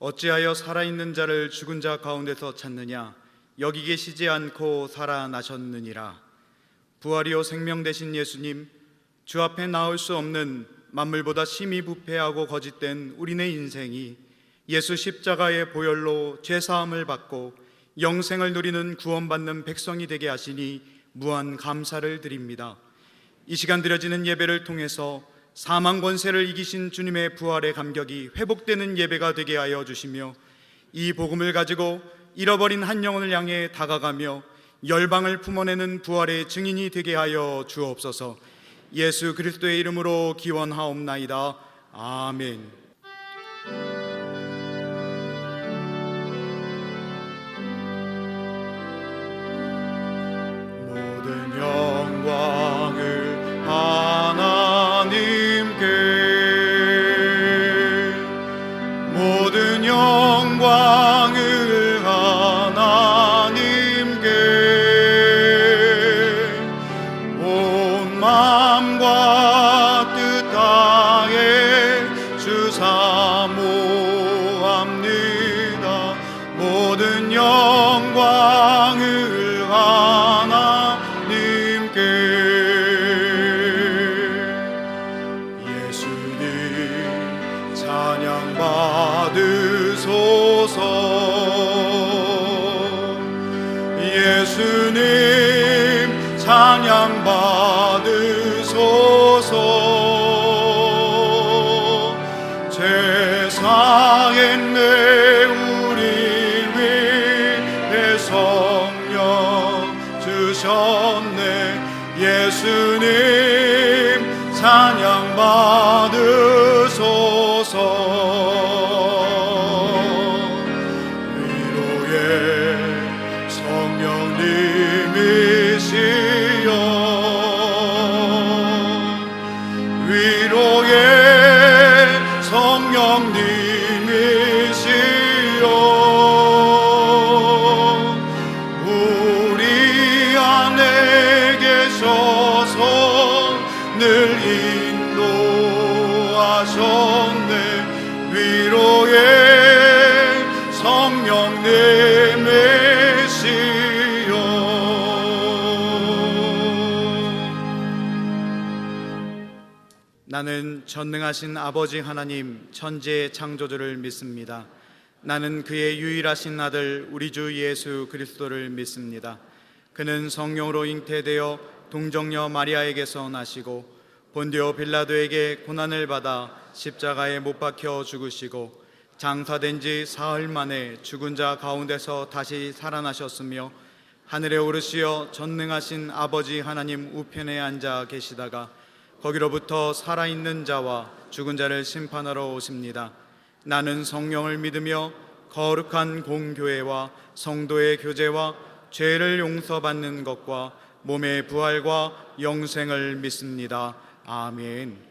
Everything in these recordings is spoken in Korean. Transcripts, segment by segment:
어찌하여 살아있는 자를 죽은 자 가운데서 찾느냐? 여기 계시지 않고 살아나셨느니라. 부활이요 생명 되신 예수님, 주 앞에 나올 수 없는 만물보다 심히 부패하고 거짓된 우리네 인생이 예수 십자가의 보혈로 죄사함을 받고 영생을 누리는 구원받는 백성이 되게 하시니 무한 감사를 드립니다. 이 시간 드려지는 예배를 통해서 사망 권세를 이기신 주님의 부활의 감격이 회복되는 예배가 되게 하여 주시며, 이 복음을 가지고 잃어버린 한 영혼을 향해 다가가며 열방을 품어내는 부활의 증인이 되게 하여 주옵소서. 예수 그리스도의 이름으로 기원하옵나이다. 아멘. 모든 영광을 하나님께, 모든 영광을 하나님께, 온 마음과 뜻 다해 주 사모합니다. 모든 영광을 하나님께. 예수님 찬양 받으소서. 예수님 찬양 받으소서. 제사했네 우리 위해 성령 주셨네. 예수님 찬양 받으소서. 위로의 성령님이시여, 위로의 성령님이시여, 우리 안에 계셔서 늘 인도하셨네. 위로의 성령님이시여. 나는 전능하신 아버지 하나님 천지의 창조주를 믿습니다. 나는 그의 유일하신 아들 우리 주 예수 그리스도를 믿습니다. 그는 성령으로 잉태되어 동정녀 마리아에게서 나시고 본디오 빌라도에게 고난을 받아 십자가에 못 박혀 죽으시고 장사된 지 사흘 만에 죽은 자 가운데서 다시 살아나셨으며 하늘에 오르시어 전능하신 아버지 하나님 우편에 앉아 계시다가 거기로부터 살아있는 자와 죽은 자를 심판하러 오십니다. 나는 성령을 믿으며 거룩한 공교회와 성도의 교제와 죄를 용서받는 것과 몸의 부활과 영생을 믿습니다. 아멘.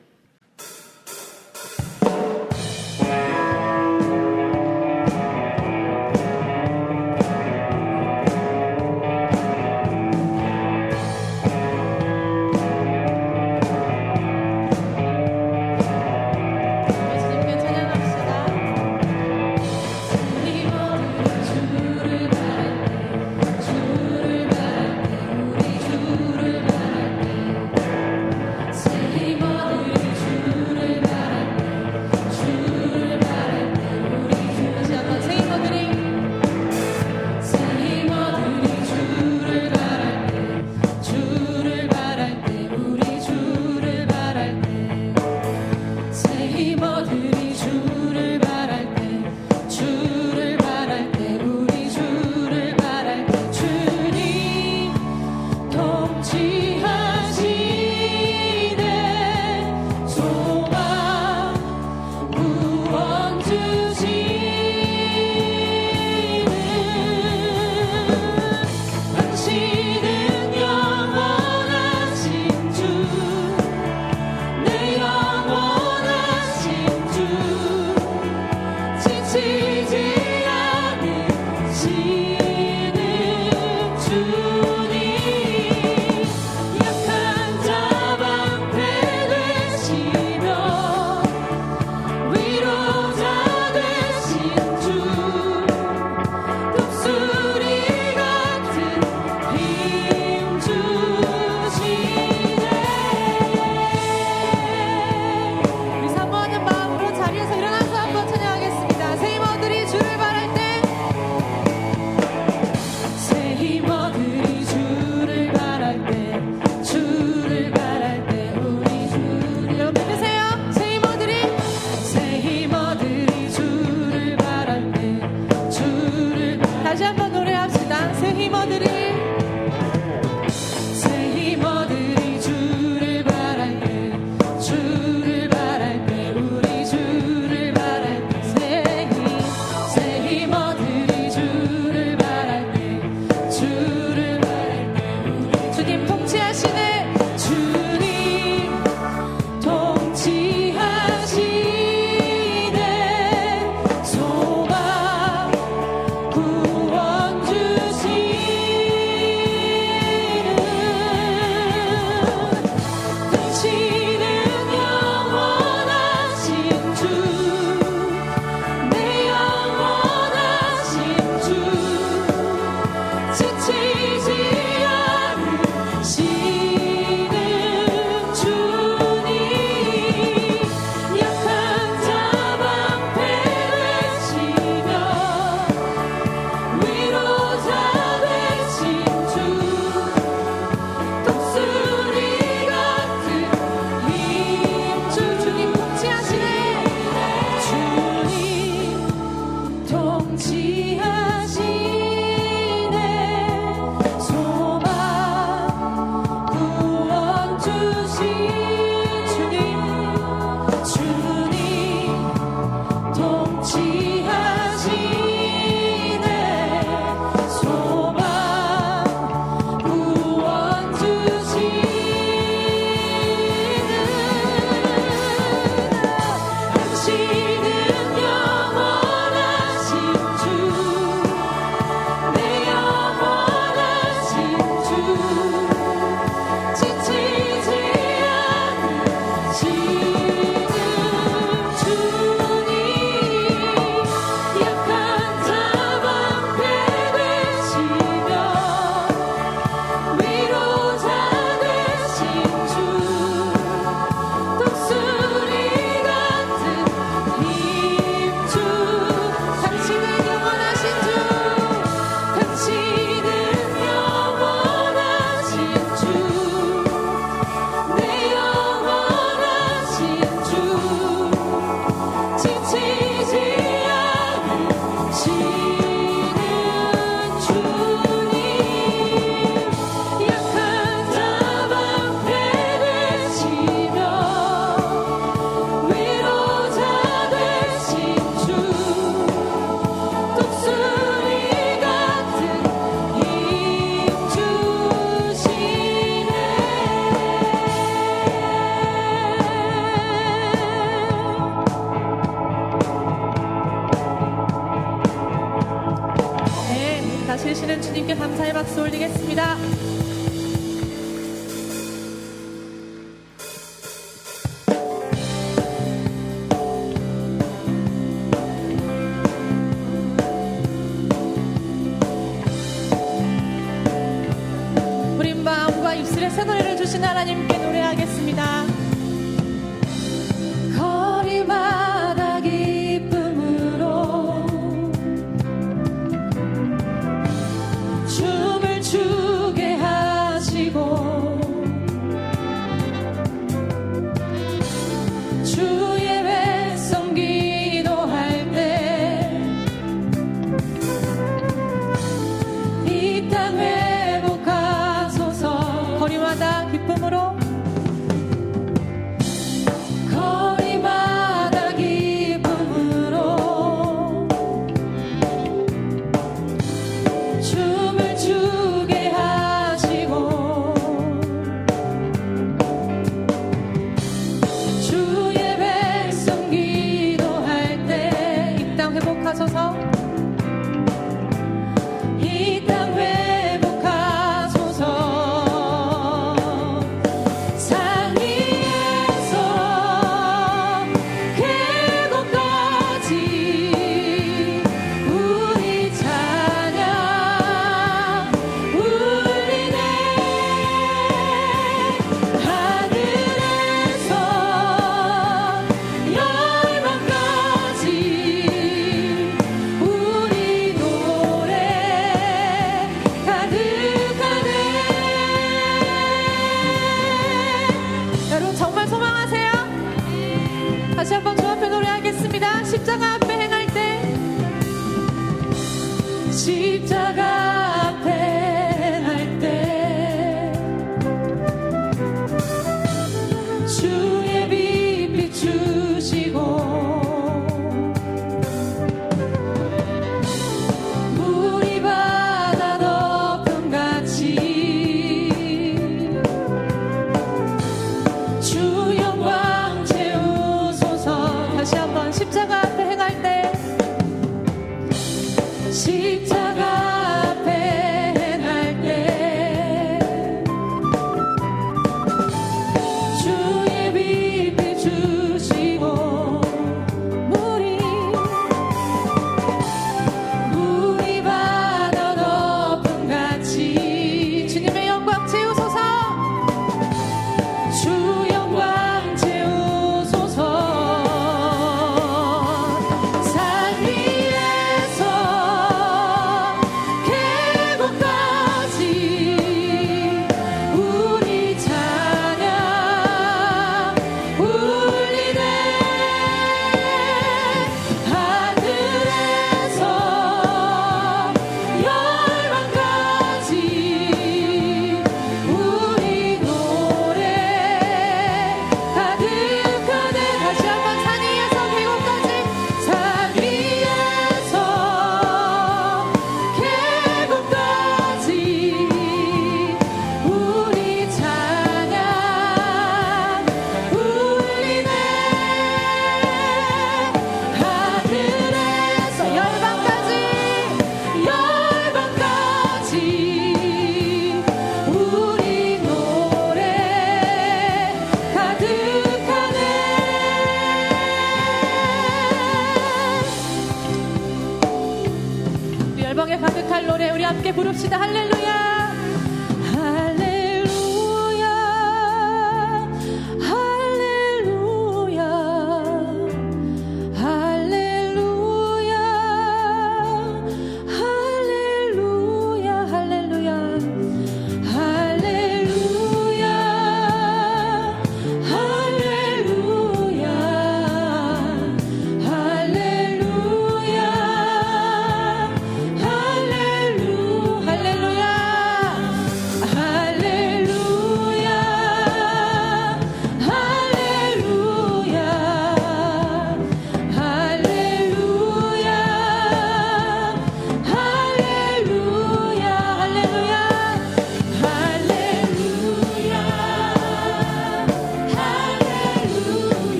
주님께 감사의 박수 올리겠습니다. 우린 마음과 입술에 새 노래를 주신 하나님께 노래하겠습니다. 거리마다 기쁨으로 춤을 추게 하시고 주의 백성 기도할 때 이 땅 회복하소서. 거리마다 기쁨으로 거리마다 기쁨으로 춤을 추게 하시고 주의 백성 기도할 때 이 땅 회복하소서. 이 땅 회복하소서. 산 위에서 계곡까지 우리 찬양 울리네. 하늘에서 열방까지 우리 노래 가득하네. 여러분 정말 소망하세요? 다시 한번 주 앞에 노래하겠습니다. 십자가 앞에 행할 때 십자가 앞에 행할 때 주의 빛 비추시고 물이 바다 덮음같이 주 영광 채우소서. 다시 한번 십자가 앞에 행할 때 십자가 앞에 행할 때 주의 빛 비추시고 물이 바다 덮음같이 주님의 영광 채우소서. 주 영광 채우소서. 산 위에서 계곡까지 우리 찬양 울리네. 하늘에서 열방까지 우리 노래 가득하네. 다시 한번 산 위에서 계곡까지 산 위에서 계곡까지 우리 찬양 울리네. 하늘에서 열방까지 우리 노래 가득하네. 우리 열방에 가득할 노래 우리 함께 부릅시다. 할렐루야 할렐루야 할렐루야 할렐루야 할렐루야 할렐루야 할렐루야 할렐루야 할렐루야 할렐루야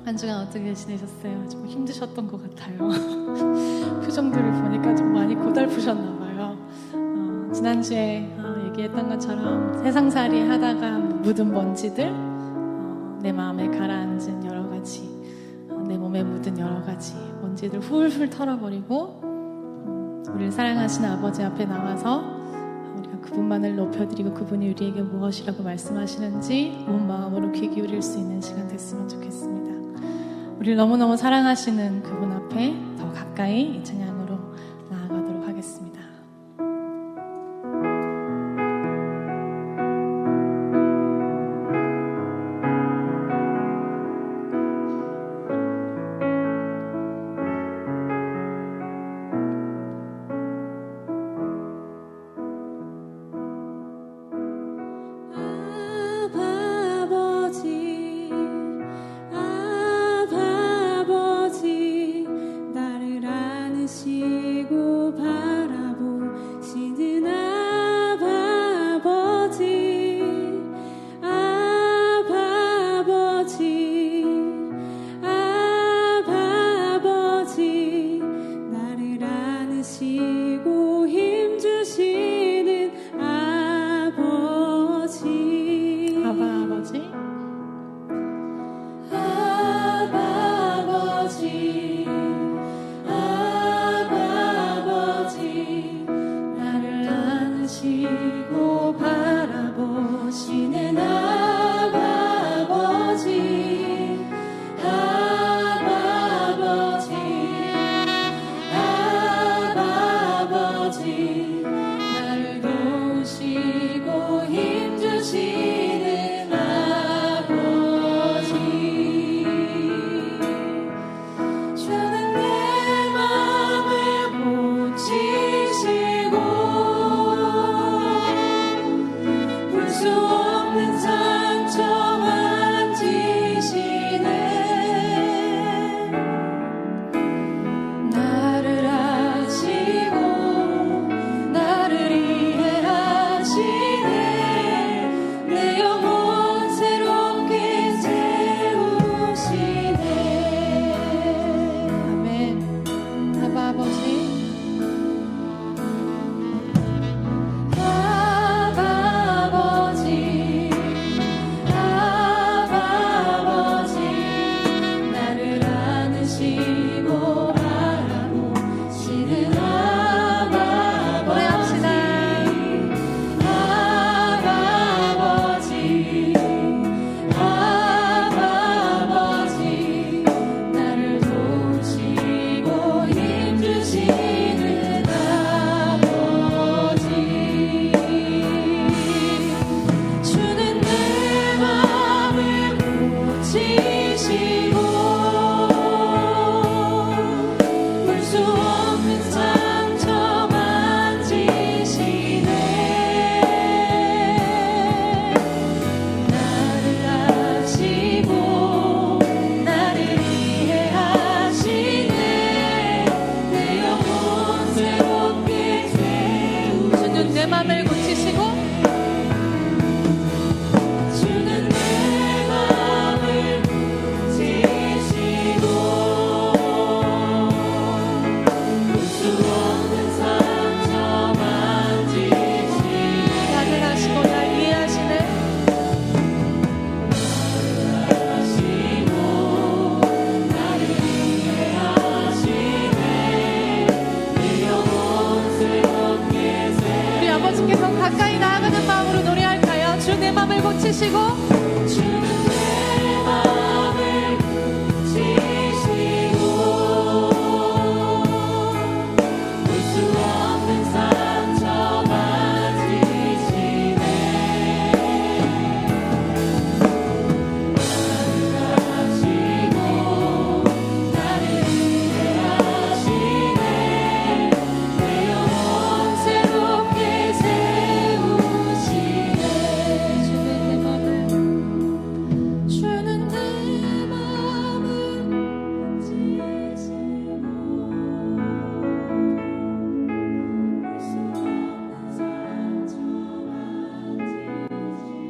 한 주간 어떻게 지내셨어요? 좀 힘드셨던 것 같아요. 표정들을 보니까 좀 많이 고달프셨나 봐요. 지난주에 얘기했던 것처럼 세상살이 하다가 묻은 먼지들, 내 마음에 가라앉은 여러 가지, 내 몸에 묻은 여러 가지 먼지들 훌훌 털어버리고 우리를 사랑하시는 아버지 앞에 나와서 우리가 그분만을 높여드리고 그분이 우리에게 무엇이라고 말씀하시는지 온 마음으로 귀 기울일 수 있는 시간 됐으면 좋겠습니다. 우리를 너무너무 사랑하시는 그분 앞에 더 가까이 이 찬양으로 나아가도록 하겠습니다. 고치시고 주는 내 마음을 고치시고 볼 수 없는 상처 만지시네. 나를 하시고 나를 위해 하시네. 내 영혼 새롭게 세우시네. 주는 내 맘을 지시고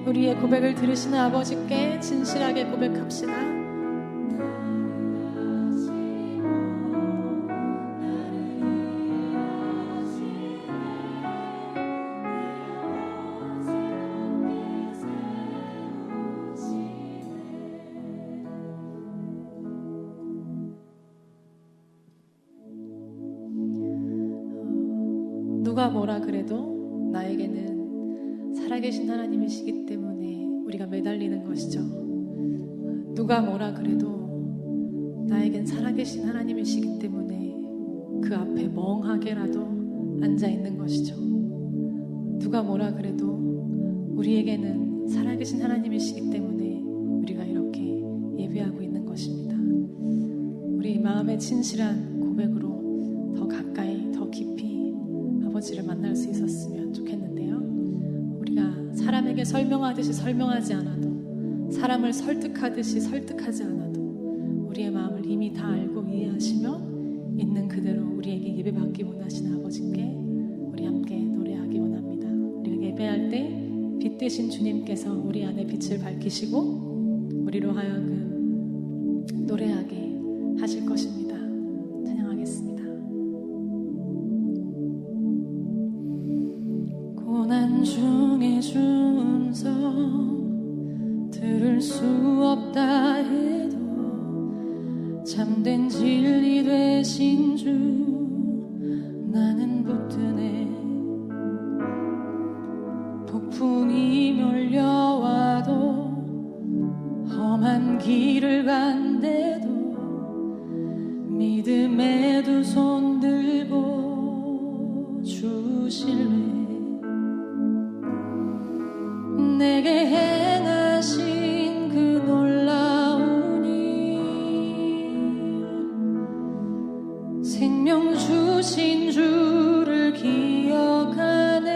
우리의 고백을 들으시는 아버지께 진실하게 고백합시다. 누가 뭐라 그래도 나에게는 살아계신 하나님이시기 때문에 우리가 매달리는 것이죠. 누가 뭐라 그래도 나에겐 살아계신 하나님이시기 때문에 그 앞에 멍하게라도 앉아 있는 것이죠. 누가 뭐라 그래도 우리에게는 살아계신 하나님이시기 때문에 우리가 이렇게 예배하고 있는 것입니다. 우리 마음의 진실한 고백으로 더 가까이, 더 깊이 아버지를 만날 수 있었으면 좋겠는데요. 우리가 사람에게 설명하듯이 설명하지 않아도, 사람을 설득하듯이 설득하지 않아도 우리의 마음을 이미 다 알고 이해하시며 있는 그대로 우리에게 예배받기 원하시는 아버지께 우리 함께 노래하기 원합니다. 우리가 예배할 때 빛 되신 주님께서 우리 안에 빛을 밝히시고 우리로 하여금 노래하게 하실 것입니다. 찬양하겠습니다. 고난 중에 주 음성 들을 수 없다 해도 참된 진리 되신 주 나는 붙드네. 폭풍이 몰려와도 험한 길을 간대도 믿음의 두 손 들고 주실래. 내게 행하신 그 놀라운 일 생명 주신 주를 기억하네.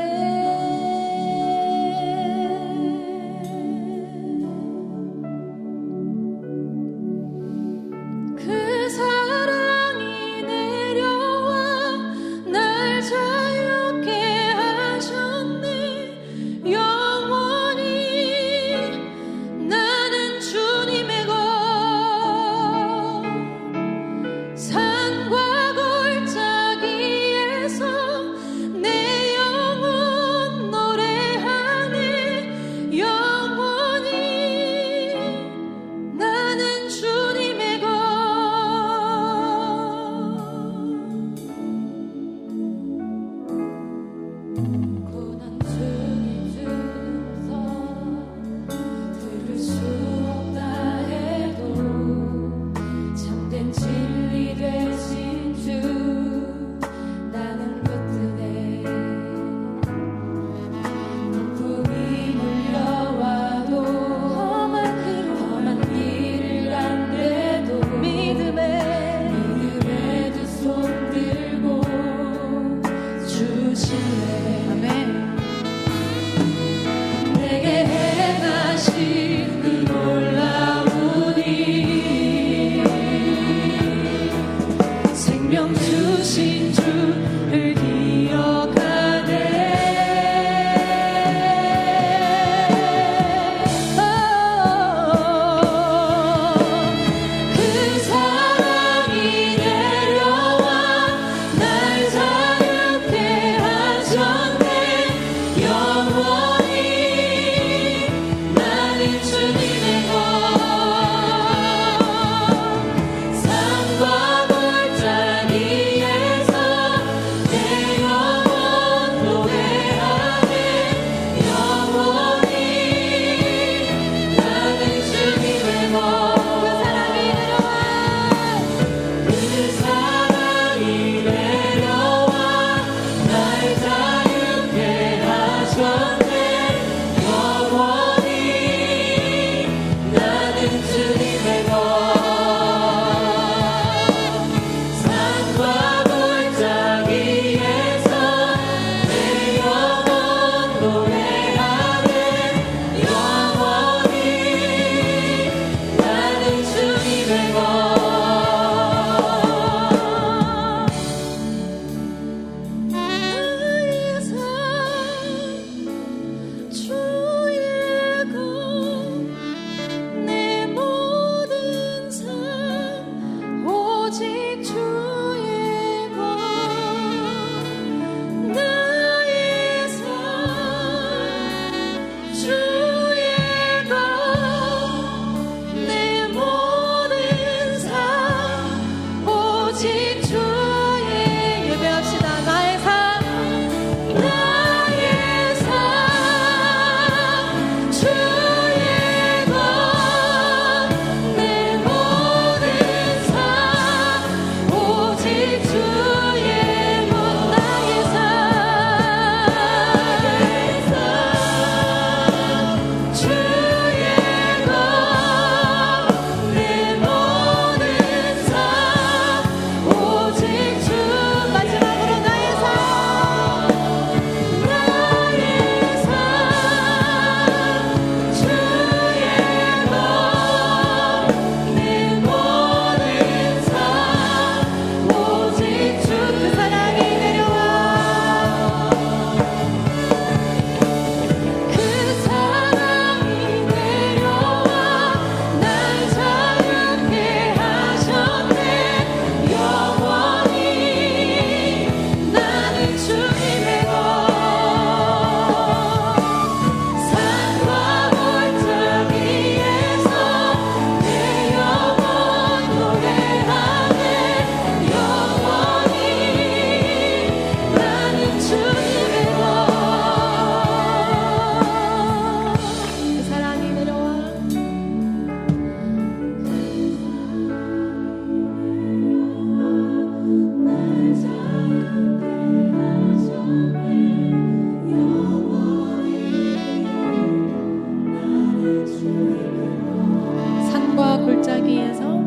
산과 골짜기에서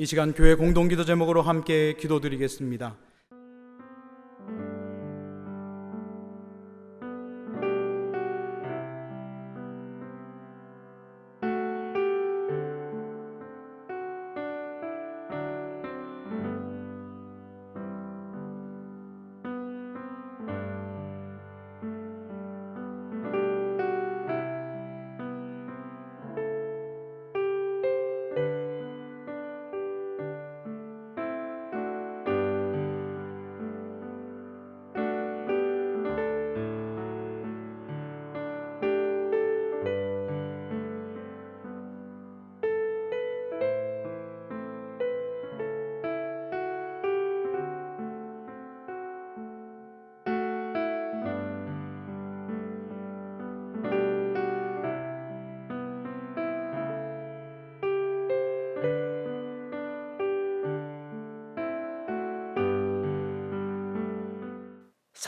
이 시간 교회 공동기도 제목으로 함께 기도드리겠습니다.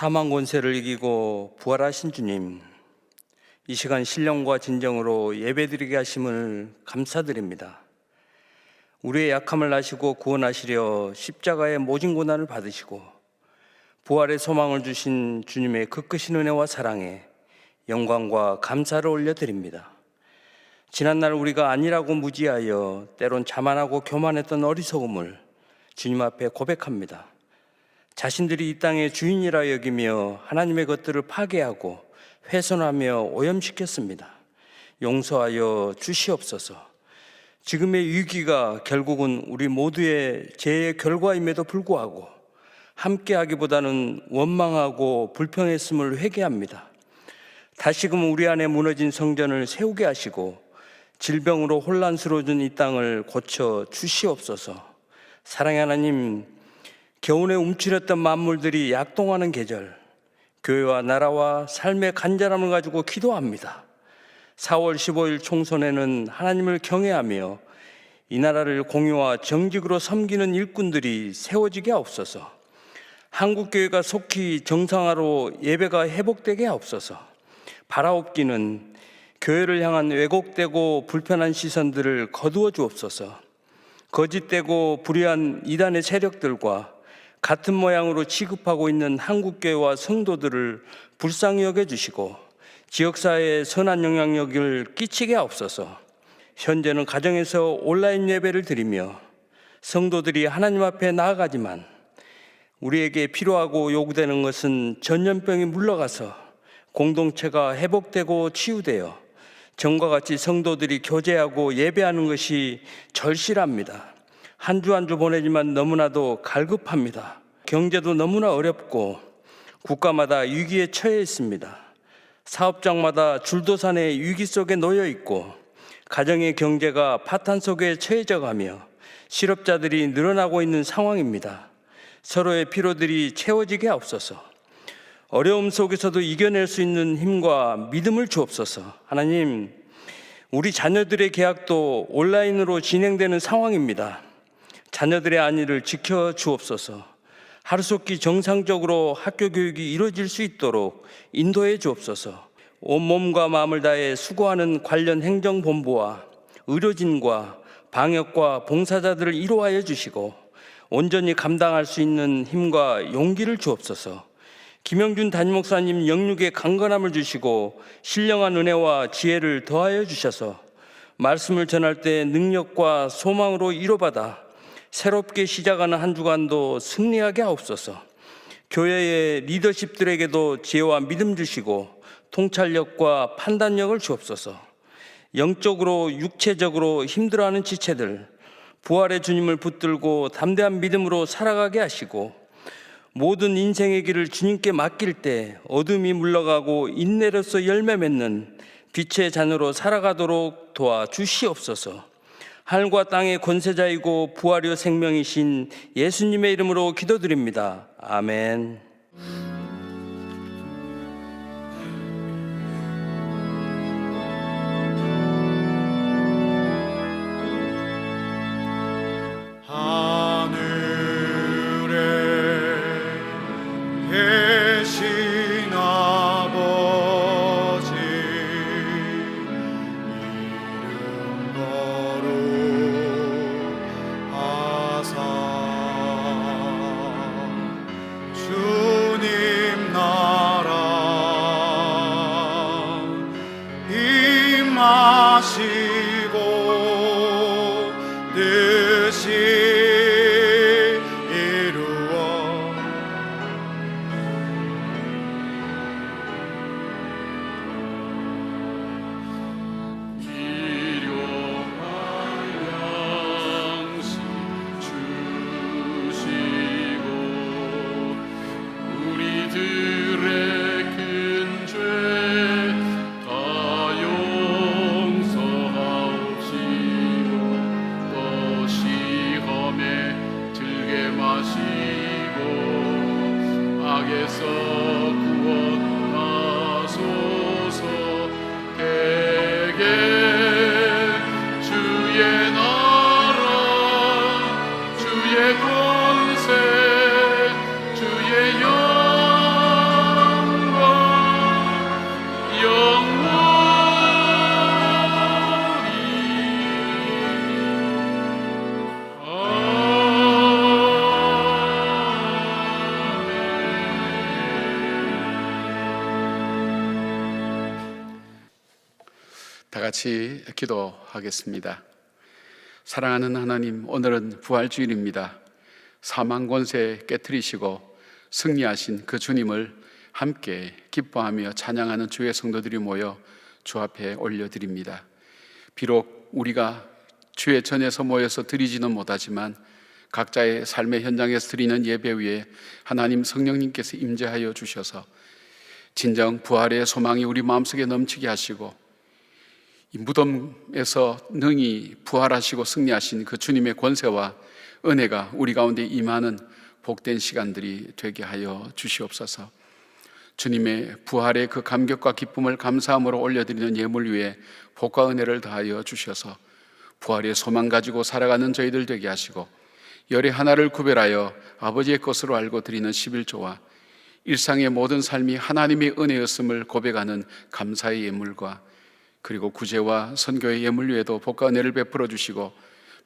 사망 권세를 이기고 부활하신 주님, 이 시간 신령과 진정으로 예배드리게 하심을 감사드립니다. 우리의 약함을 아시고 구원하시려 십자가의 모진 고난을 받으시고 부활의 소망을 주신 주님의 그 크신 은혜와 사랑에 영광과 감사를 올려드립니다. 지난날 우리가 아니라고 무지하여 때론 자만하고 교만했던 어리석음을 주님 앞에 고백합니다. 자신들이 이 땅의 주인이라 여기며 하나님의 것들을 파괴하고 훼손하며 오염시켰습니다. 용서하여 주시옵소서. 지금의 위기가 결국은 우리 모두의 죄의 결과임에도 불구하고 함께하기보다는 원망하고 불평했음을 회개합니다. 다시금 우리 안에 무너진 성전을 세우게 하시고 질병으로 혼란스러워진 이 땅을 고쳐 주시옵소서. 사랑의 하나님, 겨우내 움츠렸던 만물들이 약동하는 계절, 교회와 나라와 삶의 간절함을 가지고 기도합니다. 4월 15일 총선에는 하나님을 경외하며 이 나라를 공의와 정직으로 섬기는 일꾼들이 세워지게 하옵소서. 한국교회가 속히 정상화로 예배가 회복되게 하옵소서. 바라옵기는 교회를 향한 왜곡되고 불편한 시선들을 거두어 주옵소서. 거짓되고 불의한 이단의 세력들과 같은 모양으로 취급하고 있는 한국교회와 성도들을 불쌍히 여겨주시고 지역사회에 선한 영향력을 끼치게 하옵소서. 현재는 가정에서 온라인 예배를 드리며 성도들이 하나님 앞에 나아가지만 우리에게 필요하고 요구되는 것은 전염병이 물러가서 공동체가 회복되고 치유되어 전과 같이 성도들이 교제하고 예배하는 것이 절실합니다. 한 주 한 주 보내지만 너무나도 갈급합니다. 경제도 너무나 어렵고 국가마다 위기에 처해 있습니다. 사업장마다 줄도산의 위기 속에 놓여 있고 가정의 경제가 파탄 속에 처해져 가며 실업자들이 늘어나고 있는 상황입니다. 서로의 필요들이 채워지게 하옵소서. 어려움 속에서도 이겨낼 수 있는 힘과 믿음을 주옵소서. 하나님, 우리 자녀들의 계약도 온라인으로 진행되는 상황입니다. 자녀들의 안위를 지켜주옵소서. 하루속히 정상적으로 학교 교육이 이루어질 수 있도록 인도해 주옵소서. 온몸과 마음을 다해 수고하는 관련 행정본부와 의료진과 방역과 봉사자들을 이루하여 주시고 온전히 감당할 수 있는 힘과 용기를 주옵소서. 김영준 담임목사님 영육의 강건함을 주시고 신령한 은혜와 지혜를 더하여 주셔서 말씀을 전할 때 능력과 소망으로 이루받아 새롭게 시작하는 한 주간도 승리하게 하옵소서. 교회의 리더십들에게도 지혜와 믿음 주시고 통찰력과 판단력을 주옵소서. 영적으로 육체적으로 힘들어하는 지체들 부활의 주님을 붙들고 담대한 믿음으로 살아가게 하시고 모든 인생의 길을 주님께 맡길 때 어둠이 물러가고 인내로서 열매 맺는 빛의 자녀로 살아가도록 도와주시옵소서. 하늘과 땅의 권세자이고 부활이요 생명이신 예수님의 이름으로 기도드립니다. 아멘. 계신 아버지 이름 거룩하사 주님 나라 임하시고 뜻이 이루어 우리들의 큰 죄 다 용서하옵시고 또 시험에 들게 마시고 악에서 구원하소서. 대개 주의 나라 주의 권세 주의 영광 영원히 다 같이 기도하겠습니다. 사랑하는 하나님, 오늘은 부활주일입니다. 사망 권세 깨트리시고 승리하신 그 주님을 함께 기뻐하며 찬양하는 주의 성도들이 모여 주 앞에 올려드립니다. 비록 우리가 주의 전에서 모여서 드리지는 못하지만 각자의 삶의 현장에서 드리는 예배 위에 하나님 성령님께서 임재하여 주셔서 진정 부활의 소망이 우리 마음속에 넘치게 하시고 이 무덤에서 능히 부활하시고 승리하신 그 주님의 권세와 은혜가 우리 가운데 임하는 복된 시간들이 되게 하여 주시옵소서. 주님의 부활의 그 감격과 기쁨을 감사함으로 올려드리는 예물 위에 복과 은혜를 다하여 주셔서 부활의 소망 가지고 살아가는 저희들 되게 하시고 열의 하나를 구별하여 아버지의 것으로 알고 드리는 11조와 일상의 모든 삶이 하나님의 은혜였음을 고백하는 감사의 예물과 그리고 구제와 선교의 예물 위에도 복과 은혜를 베풀어 주시고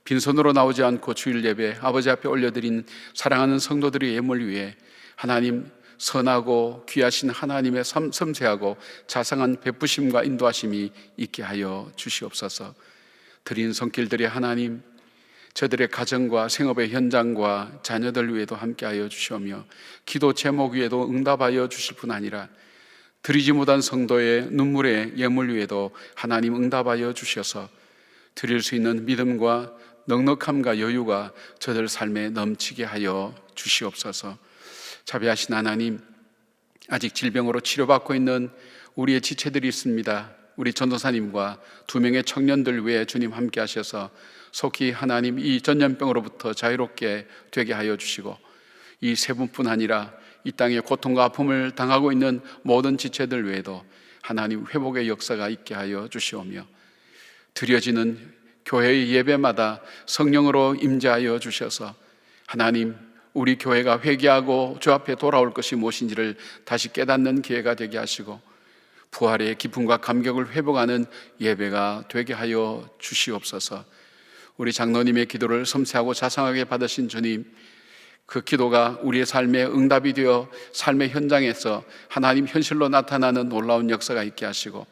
빈손으로 나오지 않고 주일 예배 아버지 앞에 올려드린 사랑하는 성도들의 예물 위에 하나님 선하고 귀하신 하나님의 섬세하고 자상한 베푸심과 인도하심이 있게 하여 주시옵소서. 드린 손길들이 하나님 저들의 가정과 생업의 현장과 자녀들 위에도 함께하여 주시오며 기도 제목 위에도 응답하여 주실 뿐 아니라 드리지 못한 성도의 눈물의 예물 위에도 하나님 응답하여 주셔서 드릴 수 있는 믿음과 넉넉함과 여유가 저들 삶에 넘치게 하여 주시옵소서. 자비하신 하나님, 아직 질병으로 치료받고 있는 우리의 지체들이 있습니다. 우리 전도사님과 2명의 청년들 위해 주님 함께 하셔서 속히 하나님 이 전염병으로부터 자유롭게 되게 하여 주시고 이 세 분뿐 아니라 이 땅에 고통과 아픔을 당하고 있는 모든 지체들 외에도 하나님 회복의 역사가 있게 하여 주시오며 드려지는 교회의 예배마다 성령으로 임재하여 주셔서 하나님 우리 교회가 회개하고 주 앞에 돌아올 것이 무엇인지를 다시 깨닫는 기회가 되게 하시고 부활의 기쁨과 감격을 회복하는 예배가 되게 하여 주시옵소서. 우리 장로님의 기도를 섬세하고 자상하게 받으신 주님, 그 기도가 우리의 삶에 응답이 되어 삶의 현장에서 하나님 현실로 나타나는 놀라운 역사가 있게 하시고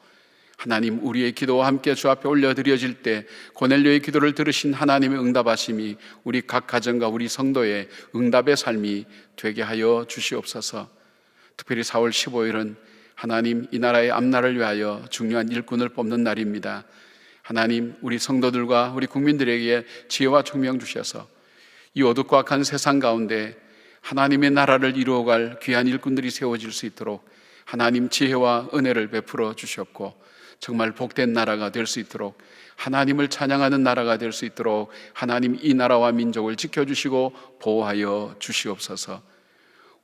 하나님 우리의 기도와 함께 주 앞에 올려드려질 때 고넬료의 기도를 들으신 하나님의 응답하심이 우리 각 가정과 우리 성도의 응답의 삶이 되게 하여 주시옵소서. 특별히 4월 15일은 하나님 이 나라의 앞날을 위하여 중요한 일꾼을 뽑는 날입니다. 하나님 우리 성도들과 우리 국민들에게 지혜와 총명 주셔서 이 어둡고 악한 세상 가운데 하나님의 나라를 이루어갈 귀한 일꾼들이 세워질 수 있도록 하나님 지혜와 은혜를 베풀어 주셨고 정말 복된 나라가 될 수 있도록, 하나님을 찬양하는 나라가 될 수 있도록 하나님 이 나라와 민족을 지켜주시고 보호하여 주시옵소서.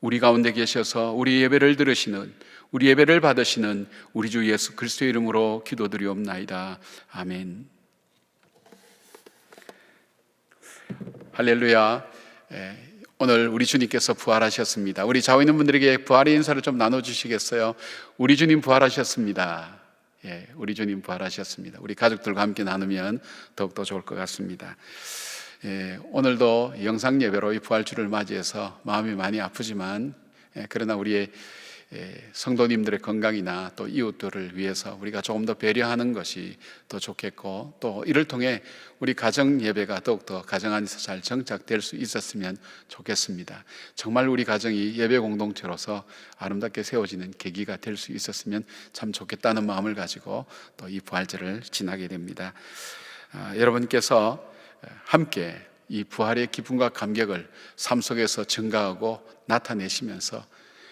우리 가운데 계셔서 우리 예배를 들으시는, 우리 예배를 받으시는 우리 주 예수 그리스도의 이름으로 기도드리옵나이다. 아멘. 할렐루야. 오늘 우리 주님께서 부활하셨습니다. 우리 좌우 있는 분들에게 부활의 인사를 좀 나눠주시겠어요? 우리 주님 부활하셨습니다. 우리 주님 부활하셨습니다. 우리 가족들과 함께 나누면 더욱더 좋을 것 같습니다. 오늘도 영상 예배로 이 부활주를 맞이해서 마음이 많이 아프지만, 그러나 우리의 성도님들의 건강이나 또 이웃들을 위해서 우리가 조금 더 배려하는 것이 더 좋겠고, 또 이를 통해 우리 가정 예배가 더욱더 가정 안에서 잘 정착될 수 있었으면 좋겠습니다. 정말 우리 가정이 예배 공동체로서 아름답게 세워지는 계기가 될 수 있었으면 참 좋겠다는 마음을 가지고 또 이 부활절을 지나게 됩니다. 여러분께서 함께 이 부활의 기쁨과 감격을 삶 속에서 증가하고 나타내시면서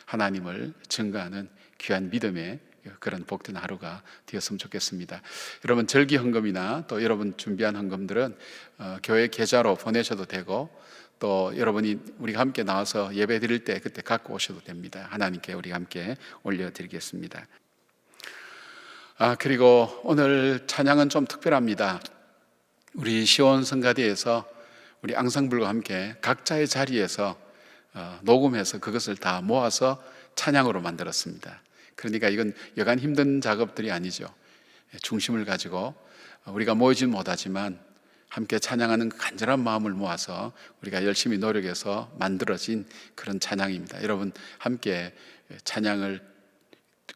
하나님을 증거하는 귀한 믿음의 그런 복된 하루가 되었으면 좋겠습니다. 여러분 절기 헌금이나 또 여러분 준비한 헌금들은 교회 계좌로 보내셔도 되고, 또 여러분이 우리가 함께 나와서 예배 드릴 때 그때 갖고 오셔도 됩니다. 하나님께 우리 함께 올려드리겠습니다. 그리고 오늘 찬양은 좀 특별합니다. 우리 시온 성가대에서 우리 앙상블과 함께 각자의 자리에서 녹음해서 그것을 다 모아서 찬양으로 만들었습니다. 그러니까 이건 여간 힘든 작업들이 아니죠. 중심을 가지고 우리가 모이진 못하지만 함께 찬양하는 간절한 마음을 모아서 우리가 열심히 노력해서 만들어진 그런 찬양입니다. 여러분 함께 찬양을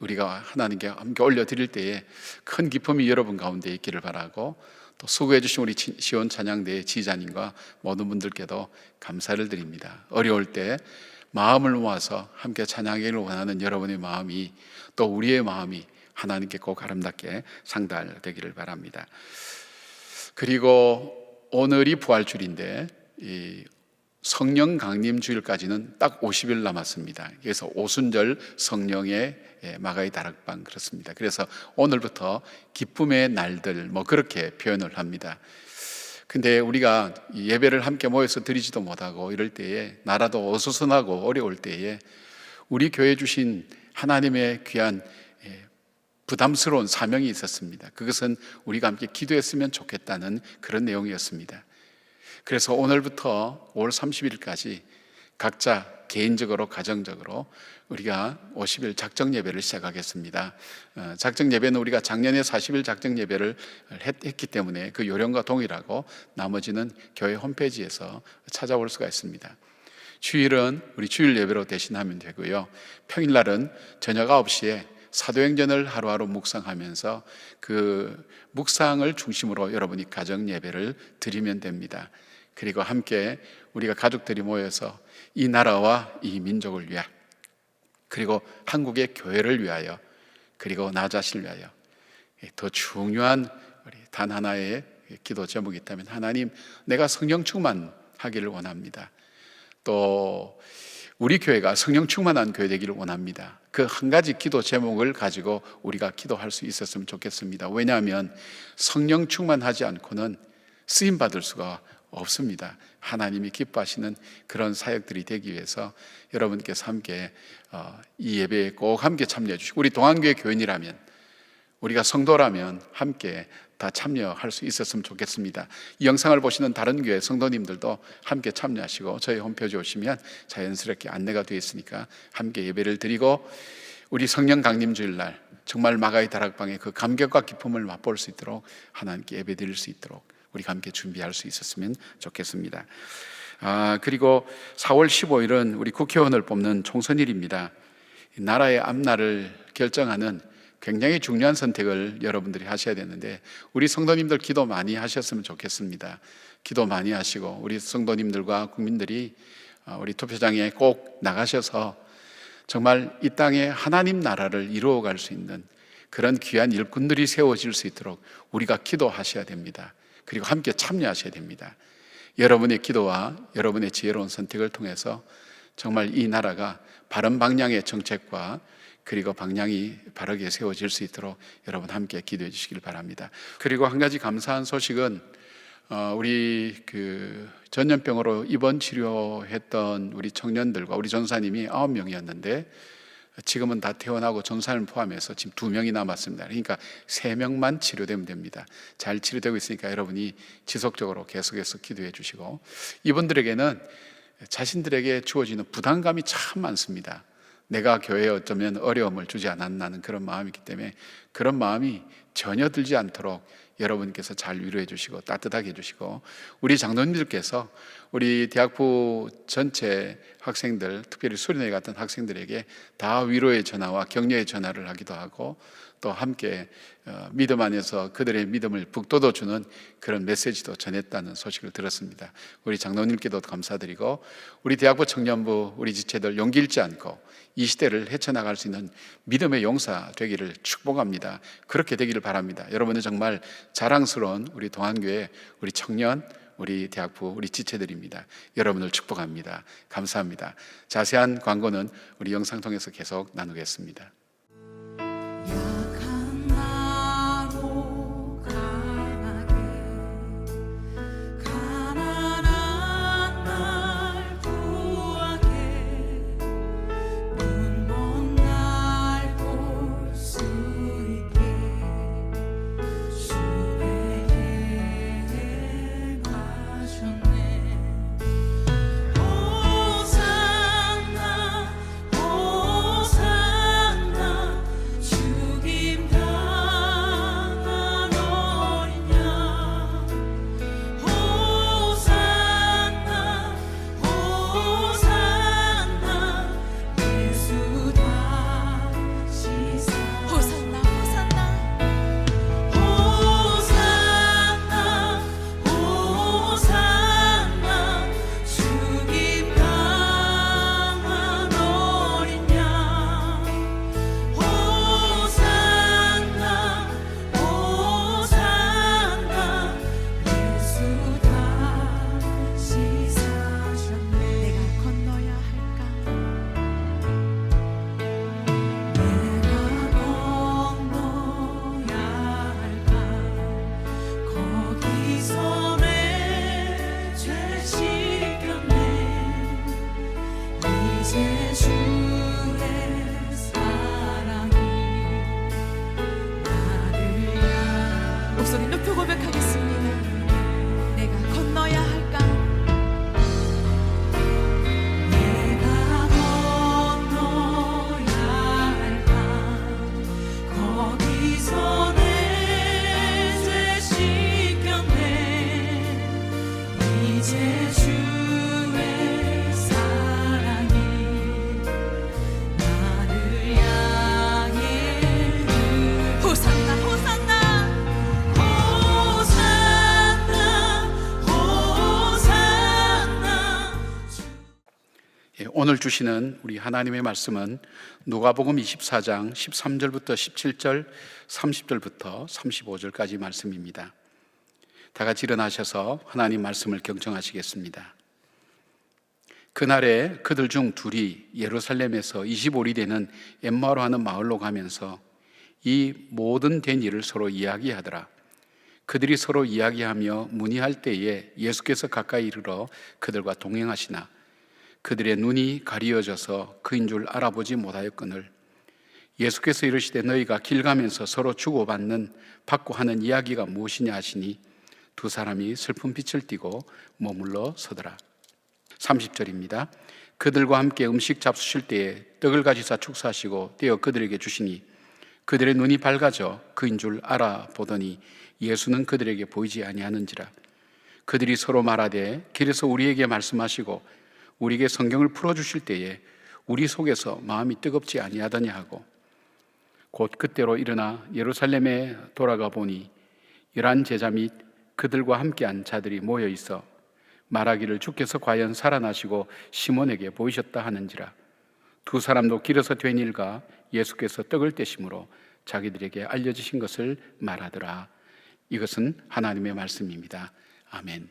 우리가 하나님께 함께 올려드릴 때에 큰 기쁨이 여러분 가운데 있기를 바라고, 또 수고해 주신 우리 시온 찬양대의 지휘자님과 모든 분들께도 감사를 드립니다. 어려울 때 마음을 모아서 함께 찬양하기를 원하는 여러분의 마음이, 또 우리의 마음이 하나님께 꼭 아름답게 상달되기를 바랍니다. 그리고 오늘이 부활주일인데 이 성령 강림 주일까지는 딱 50일 남았습니다. 그래서 오순절 성령의 마가의 다락방 그렇습니다. 그래서 오늘부터 기쁨의 날들 그렇게 표현을 합니다. 근데 우리가 예배를 함께 모여서 드리지도 못하고 이럴 때에, 나라도 어수선하고 어려울 때에 우리 교회 주신 하나님의 귀한 부담스러운 사명이 있었습니다. 그것은 우리가 함께 기도했으면 좋겠다는 그런 내용이었습니다. 그래서 오늘부터 5월 30일까지 각자 개인적으로 가정적으로 우리가 50일 작정 예배를 시작하겠습니다. 작정 예배는 우리가 작년에 40일 작정 예배를 했기 때문에 그 요령과 동일하고 나머지는 교회 홈페이지에서 찾아볼 수가 있습니다. 주일은 우리 주일 예배로 대신하면 되고요. 평일날은 저녁 9시에 사도행전을 하루하루 묵상하면서 그 묵상을 중심으로 여러분이 가정 예배를 드리면 됩니다. 그리고 함께 우리가 가족들이 모여서 이 나라와 이 민족을 위하여, 그리고 한국의 교회를 위하여, 그리고 나 자신을 위하여 더 중요한 우리 단 하나의 기도 제목이 있다면, 하나님 내가 성령 충만하기를 원합니다. 또 우리 교회가 성령 충만한 교회 되기를 원합니다. 그 한 가지 기도 제목을 가지고 우리가 기도할 수 있었으면 좋겠습니다. 왜냐하면 성령 충만하지 않고는 쓰임 받을 수가 없습니다. 하나님이 기뻐하시는 그런 사역들이 되기 위해서 여러분께서 함께 이 예배에 꼭 함께 참여해 주시고, 우리 동안교회 교인이라면, 우리가 성도라면 함께 다 참여할 수 있었으면 좋겠습니다. 이 영상을 보시는 다른 교회 성도님들도 함께 참여하시고 저희 홈페이지에 오시면 자연스럽게 안내가 되어 있으니까 함께 예배를 드리고, 우리 성령 강림 주일날 정말 마가의 다락방의 그 감격과 기쁨을 맛볼 수 있도록 하나님께 예배 드릴 수 있도록 우리가 함께 준비할 수 있었으면 좋겠습니다. 그리고 4월 15일은 우리 국회의원을 뽑는 총선일입니다. 나라의 앞날을 결정하는 굉장히 중요한 선택을 여러분들이 하셔야 되는데, 우리 성도님들 기도 많이 하셨으면 좋겠습니다. 기도 많이 하시고 우리 성도님들과 국민들이 우리 투표장에 꼭 나가셔서 정말 이 땅에 하나님 나라를 이루어갈 수 있는 그런 귀한 일꾼들이 세워질 수 있도록 우리가 기도하셔야 됩니다. 그리고 함께 참여하셔야 됩니다. 여러분의 기도와 여러분의 지혜로운 선택을 통해서 정말 이 나라가 바른 방향의 정책과 그리고 방향이 바르게 세워질 수 있도록 여러분 함께 기도해 주시길 바랍니다. 그리고 한 가지 감사한 소식은 우리 전염병으로 입원 치료했던 우리 청년들과 우리 전사님이 9명이었는데 지금은 다 퇴원하고 전사를 포함해서 지금 2명이 남았습니다. 그러니까 3명만 치료되면 됩니다. 잘 치료되고 있으니까 여러분이 지속적으로 계속해서 기도해 주시고, 이분들에게는 자신들에게 주어지는 부담감이 참 많습니다. 내가 교회에 어쩌면 어려움을 주지 않았나는 그런 마음이 있기 때문에 그런 마음이 전혀 들지 않도록 여러분께서 잘 위로해 주시고 따뜻하게 해주시고, 우리 장로님들께서 우리 대학부 전체 학생들, 특별히 수련회 같은 학생들에게 다 위로의 전화와 격려의 전화를 하기도 하고, 또 함께 믿음 안에서 그들의 믿음을 북돋워주는 그런 메시지도 전했다는 소식을 들었습니다. 우리 장로님께도 감사드리고, 우리 대학부 청년부 우리 지체들 용기 잃지 않고 이 시대를 헤쳐나갈 수 있는 믿음의 용사 되기를 축복합니다. 그렇게 되기를 바랍니다. 여러분은 정말 자랑스러운 우리 동안교회 우리 청년, 우리 대학부, 우리 지체들입니다. 여러분을 축복합니다. 감사합니다. 자세한 광고는 우리 영상 통해서 계속 나누겠습니다. 약한 나로 강하게 가난한 날 구하게 눈먼 날 볼 수 있게 주의 행하셨네. 호산나 호산나 죽임 당한 어린 양. 호산나 호산나 예수 다시 사. 호산나 호산나 호산나 호산나 죽임 당한 어린 양. 호산나 호산나 예수 다시 사셨네. 내가 건너야 할까? 내가 건너야 할까? 거기서 내 죄 씻겼네. 이제 주의 사랑이 나를 향. 목소리 높여 고백하겠습니다. 내가 건너야 할까? 내가 건너야 할까? 거기서 내 죄 씻겼네. 이제 주의 사랑이 나를 향해. 호산나 호산나 호산나 호산나. 오늘 주시는 우리 하나님의 말씀은 누가복음 24장 13절부터 17절, 30절부터 35절까지 말씀입니다. 다 같이 일어나셔서 하나님 말씀을 경청하시겠습니다. 그날에 그들 중 둘이 예루살렘에서 25리 되는 엠마오로 하는 마을로 가면서 이 모든 된 일을 서로 이야기하더라. 그들이 서로 이야기하며 문의할 때에 예수께서 가까이 이르러 그들과 동행하시나 그들의 눈이 가리어져서 그인 줄 알아보지 못하였거늘 예수께서 이르시되 너희가 길 가면서 서로 받고 하는 이야기가 무엇이냐 하시니 두 사람이 슬픈 빛을 띠고 머물러 서더라. 30절입니다. 그들과 함께 음식 잡수실 때에 떡을 가지사 축사하시고 떼어 그들에게 주시니 그들의 눈이 밝아져 그인 줄 알아보더니 예수는 그들에게 보이지 아니하는지라. 그들이 서로 말하되 길에서 우리에게 말씀하시고 우리에게 성경을 풀어주실 때에 우리 속에서 마음이 뜨겁지 아니하더냐 하고 곧 그때로 일어나 예루살렘에 돌아가 보니 11 제자 및 그들과 함께한 자들이 모여 있어 말하기를 주께서 과연 살아나시고 시몬에게 보이셨다 하는지라. 두 사람도 길에서 된 일과 예수께서 떡을 떼심으로 자기들에게 알려주신 것을 말하더라. 이것은 하나님의 말씀입니다. 아멘.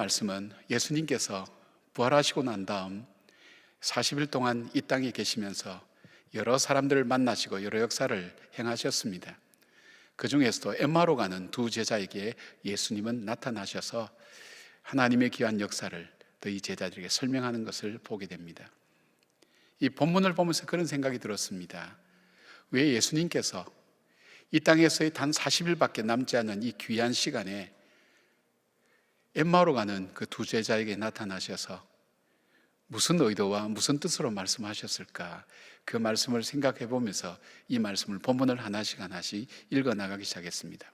말씀은 예수님께서 부활하시고 난 다음 40일 동안 이 땅에 계시면서 여러 사람들을 만나시고 여러 역사를 행하셨습니다. 그 중에서도 엠마오로 가는 두 제자에게 예수님은 나타나셔서 하나님의 귀한 역사를 또 이 제자들에게 설명하는 것을 보게 됩니다. 이 본문을 보면서 그런 생각이 들었습니다. 왜 예수님께서 이 땅에서의 단 40일밖에 남지 않은 이 귀한 시간에 엠마오로 가는 그 두 제자에게 나타나셔서 무슨 의도와 무슨 뜻으로 말씀하셨을까? 그 말씀을 생각해 보면서 이 말씀을 본문을 하나씩 읽어 나가기 시작했습니다.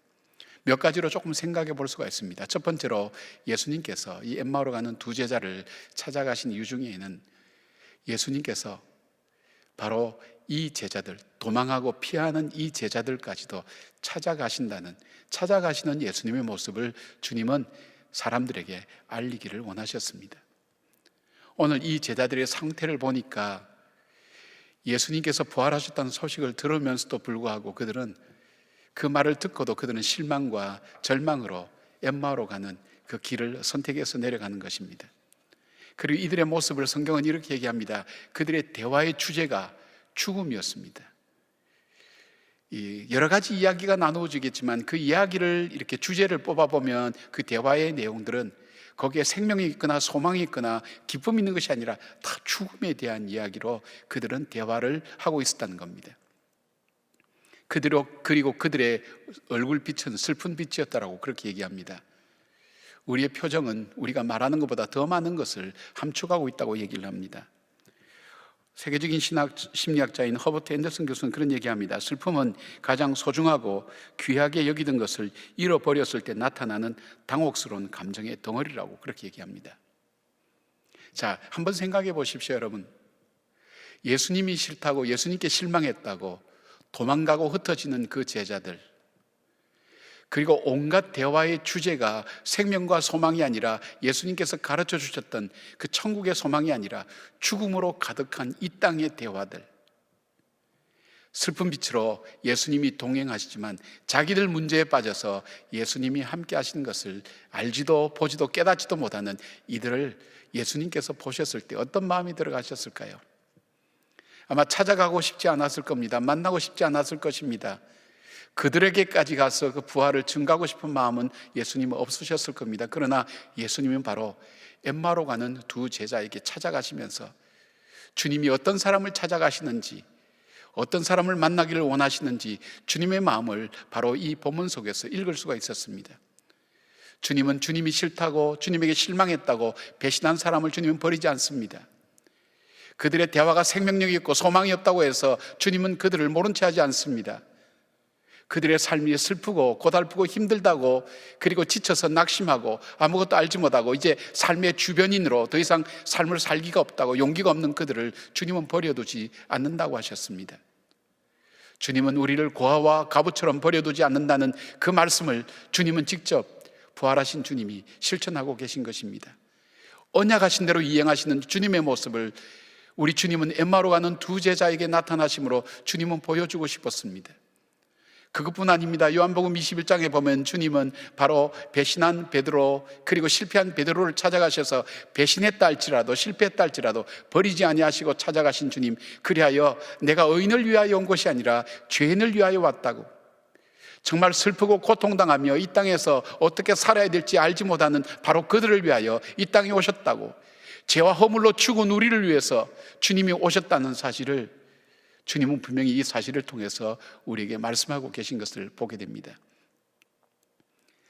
몇 가지로 조금 생각해 볼 수가 있습니다. 첫 번째로 예수님께서 이 엠마오로 가는 두 제자를 찾아가신 이유 중에는 예수님께서 바로 이 제자들, 도망하고 피하는 이 제자들까지도 찾아가시는 예수님의 모습을 주님은 사람들에게 알리기를 원하셨습니다. 오늘 이 제자들의 상태를 보니까 예수님께서 부활하셨다는 소식을 들으면서도 불구하고 그들은 그 말을 듣고도 그들은 실망과 절망으로 엠마오로 가는 그 길을 선택해서 내려가는 것입니다. 그리고 이들의 모습을 성경은 이렇게 얘기합니다. 그들의 대화의 주제가 죽음이었습니다. 여러 가지 이야기가 나누어지겠지만 그 이야기를 이렇게 주제를 뽑아보면 그 대화의 내용들은 거기에 생명이 있거나 소망이 있거나 기쁨이 있는 것이 아니라 다 죽음에 대한 이야기로 그들은 대화를 하고 있었다는 겁니다. 그리고 그들의 얼굴빛은 슬픈 빛이었다라고 그렇게 얘기합니다. 우리의 표정은 우리가 말하는 것보다 더 많은 것을 함축하고 있다고 얘기를 합니다. 세계적인 심리학자인 허버트 앤더슨 교수는 그런 얘기합니다. 슬픔은 가장 소중하고 귀하게 여기던 것을 잃어버렸을 때 나타나는 당혹스러운 감정의 덩어리라고 그렇게 얘기합니다. 자, 한번 생각해 보십시오, 여러분. 예수님이 싫다고, 예수님께 실망했다고 도망가고 흩어지는 그 제자들, 그리고 온갖 대화의 주제가 생명과 소망이 아니라 예수님께서 가르쳐 주셨던 그 천국의 소망이 아니라 죽음으로 가득한 이 땅의 대화들, 슬픈 빛으로 예수님이 동행하시지만 자기들 문제에 빠져서 예수님이 함께 하시는 것을 알지도 보지도 깨닫지도 못하는 이들을 예수님께서 보셨을 때 어떤 마음이 들어가셨을까요? 아마 찾아가고 싶지 않았을 겁니다. 만나고 싶지 않았을 것입니다. 그들에게까지 가서 그 부활을 증가하고 싶은 마음은 예수님은 없으셨을 겁니다. 그러나 예수님은 바로 엠마오로 가는 두 제자에게 찾아가시면서 주님이 어떤 사람을 찾아가시는지, 어떤 사람을 만나기를 원하시는지 주님의 마음을 바로 이 본문 속에서 읽을 수가 있었습니다. 주님은 주님이 싫다고, 주님에게 실망했다고 배신한 사람을 주님은 버리지 않습니다. 그들의 대화가 생명력이 있고 소망이 없다고 해서 주님은 그들을 모른 채 하지 않습니다. 그들의 삶이 슬프고 고달프고 힘들다고, 그리고 지쳐서 낙심하고 아무것도 알지 못하고 이제 삶의 주변인으로 더 이상 삶을 살기가 없다고 용기가 없는 그들을 주님은 버려두지 않는다고 하셨습니다. 주님은 우리를 고아와 가부처럼 버려두지 않는다는 그 말씀을 주님은 직접 부활하신 주님이 실천하고 계신 것입니다. 언약하신 대로 이행하시는 주님의 모습을 우리 주님은 엠마오로 가는 두 제자에게 나타나심으로 주님은 보여주고 싶었습니다. 그것뿐 아닙니다. 요한복음 21장에 보면 주님은 바로 배신한 베드로, 그리고 실패한 베드로를 찾아가셔서 배신했다 할지라도 실패했다 할지라도 버리지 아니하시고 찾아가신 주님, 그리하여 내가 의인을 위하여 온 것이 아니라 죄인을 위하여 왔다고, 정말 슬프고 고통당하며 이 땅에서 어떻게 살아야 될지 알지 못하는 바로 그들을 위하여 이 땅에 오셨다고, 죄와 허물로 죽은 우리를 위해서 주님이 오셨다는 사실을 주님은 분명히 이 사실을 통해서 우리에게 말씀하고 계신 것을 보게 됩니다.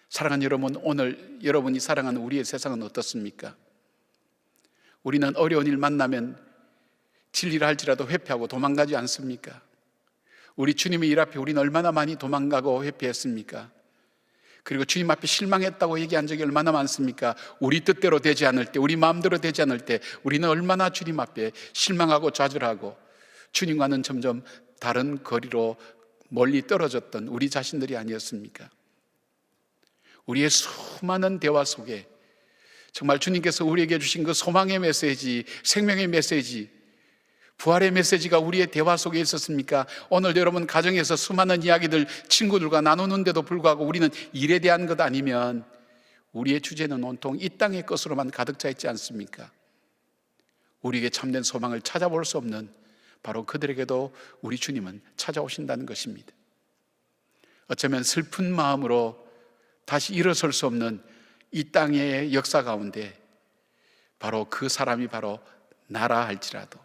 사랑하는 여러분, 오늘 여러분이 사랑하는 우리의 세상은 어떻습니까? 우리는 어려운 일 만나면 진리를 할지라도 회피하고 도망가지 않습니까? 우리 주님의 일 앞에 우리는 얼마나 많이 도망가고 회피했습니까? 그리고 주님 앞에 실망했다고 얘기한 적이 얼마나 많습니까? 우리 뜻대로 되지 않을 때, 우리 마음대로 되지 않을 때 우리는 얼마나 주님 앞에 실망하고 좌절하고 주님과는 점점 다른 거리로 멀리 떨어졌던 우리 자신들이 아니었습니까? 우리의 수많은 대화 속에 정말 주님께서 우리에게 주신 그 소망의 메시지, 생명의 메시지, 부활의 메시지가 우리의 대화 속에 있었습니까? 오늘 여러분 가정에서 수많은 이야기들 친구들과 나누는데도 불구하고 우리는 일에 대한 것 아니면 우리의 주제는 온통 이 땅의 것으로만 가득 차 있지 않습니까? 우리에게 참된 소망을 찾아볼 수 없는 바로 그들에게도 우리 주님은 찾아오신다는 것입니다. 어쩌면 슬픈 마음으로 다시 일어설 수 없는 이 땅의 역사 가운데 바로 그 사람이 바로 나라 할지라도,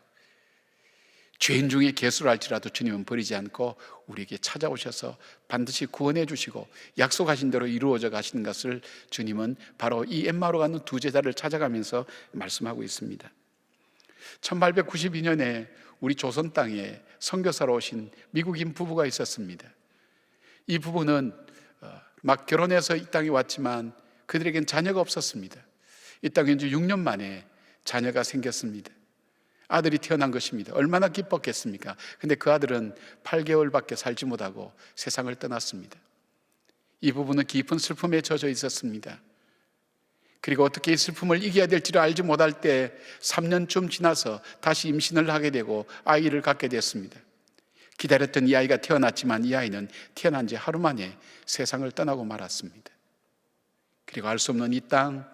죄인 중에 개수를 할지라도 주님은 버리지 않고 우리에게 찾아오셔서 반드시 구원해 주시고 약속하신 대로 이루어져 가시는 것을 주님은 바로 이 엠마오로 가는 두 제자를 찾아가면서 말씀하고 있습니다. 1892년에 우리 조선 땅에 선교사로 오신 미국인 부부가 있었습니다. 이 부부는 막 결혼해서 이 땅에 왔지만 그들에겐 자녀가 없었습니다. 이 땅에 이제 6년 만에 자녀가 생겼습니다. 아들이 태어난 것입니다. 얼마나 기뻤겠습니까? 근데 그 아들은 8개월밖에 살지 못하고 세상을 떠났습니다. 이 부부는 깊은 슬픔에 젖어 있었습니다. 그리고 어떻게 이 슬픔을 이겨야 될지를 알지 못할 때 3년쯤 지나서 다시 임신을 하게 되고 아이를 갖게 됐습니다. 기다렸던 이 아이가 태어났지만 이 아이는 태어난 지 하루 만에 세상을 떠나고 말았습니다. 그리고 알 수 없는 이 땅,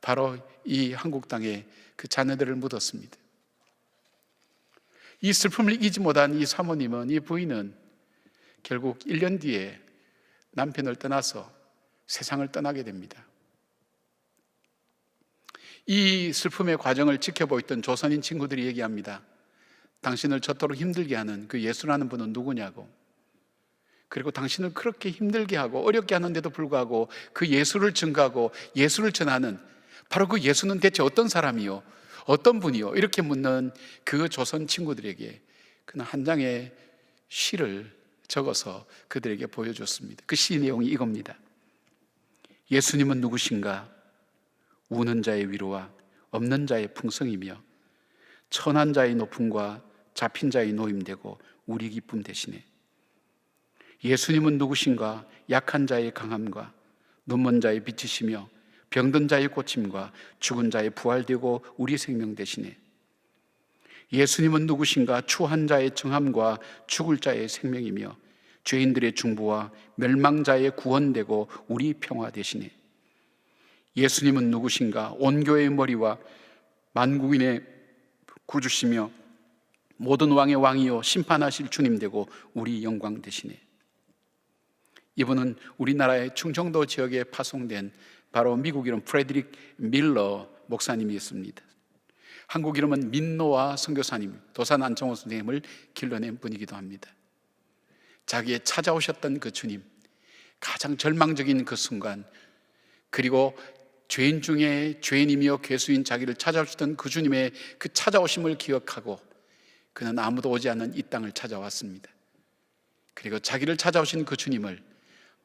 바로 이 한국 땅에 그 자녀들을 묻었습니다. 이 슬픔을 이기지 못한 이 사모님은, 이 부인은 결국 1년 뒤에 남편을 떠나서 세상을 떠나게 됩니다. 이 슬픔의 과정을 지켜보였던 조선인 친구들이 얘기합니다. 당신을 저토록 힘들게 하는 그 예수라는 분은 누구냐고, 그리고 당신을 그렇게 힘들게 하고 어렵게 하는데도 불구하고 그 예수를 증거하고 예수를 전하는 바로 그 예수는 대체 어떤 사람이요? 어떤 분이요? 이렇게 묻는 그 조선 친구들에게 그는 한 장의 시를 적어서 그들에게 보여줬습니다. 그 시 내용이 이겁니다. 예수님은 누구신가? 우는 자의 위로와 없는 자의 풍성이며 천한 자의 높음과 잡힌 자의 노임되고 우리 기쁨 되시네. 예수님은 누구신가? 약한 자의 강함과 눈먼 자의 빛이시며 병든 자의 고침과 죽은 자의 부활되고 우리 생명 되시네. 예수님은 누구신가? 추한 자의 정함과 죽을 자의 생명이며 죄인들의 중보와 멸망자의 구원되고 우리 평화 되시네. 예수님은 누구신가? 온 교회의 머리와 만국인의 구주시며 모든 왕의 왕이요 심판하실 주님 되고 우리 영광 되시네. 이분은 우리나라의 충청도 지역에 파송된 바로 미국 이름 프레드릭 밀러 목사님이었습니다. 한국 이름은 민노아 선교사님, 도산 안창호 선생님을 길러낸 분이기도 합니다. 자기의 찾아오셨던 그 주님, 가장 절망적인 그 순간, 그리고 죄인 중에 죄인이며 괴수인 자기를 찾아오셨던 그 주님의 그 찾아오심을 기억하고 그는 아무도 오지 않는 이 땅을 찾아왔습니다. 그리고 자기를 찾아오신 그 주님을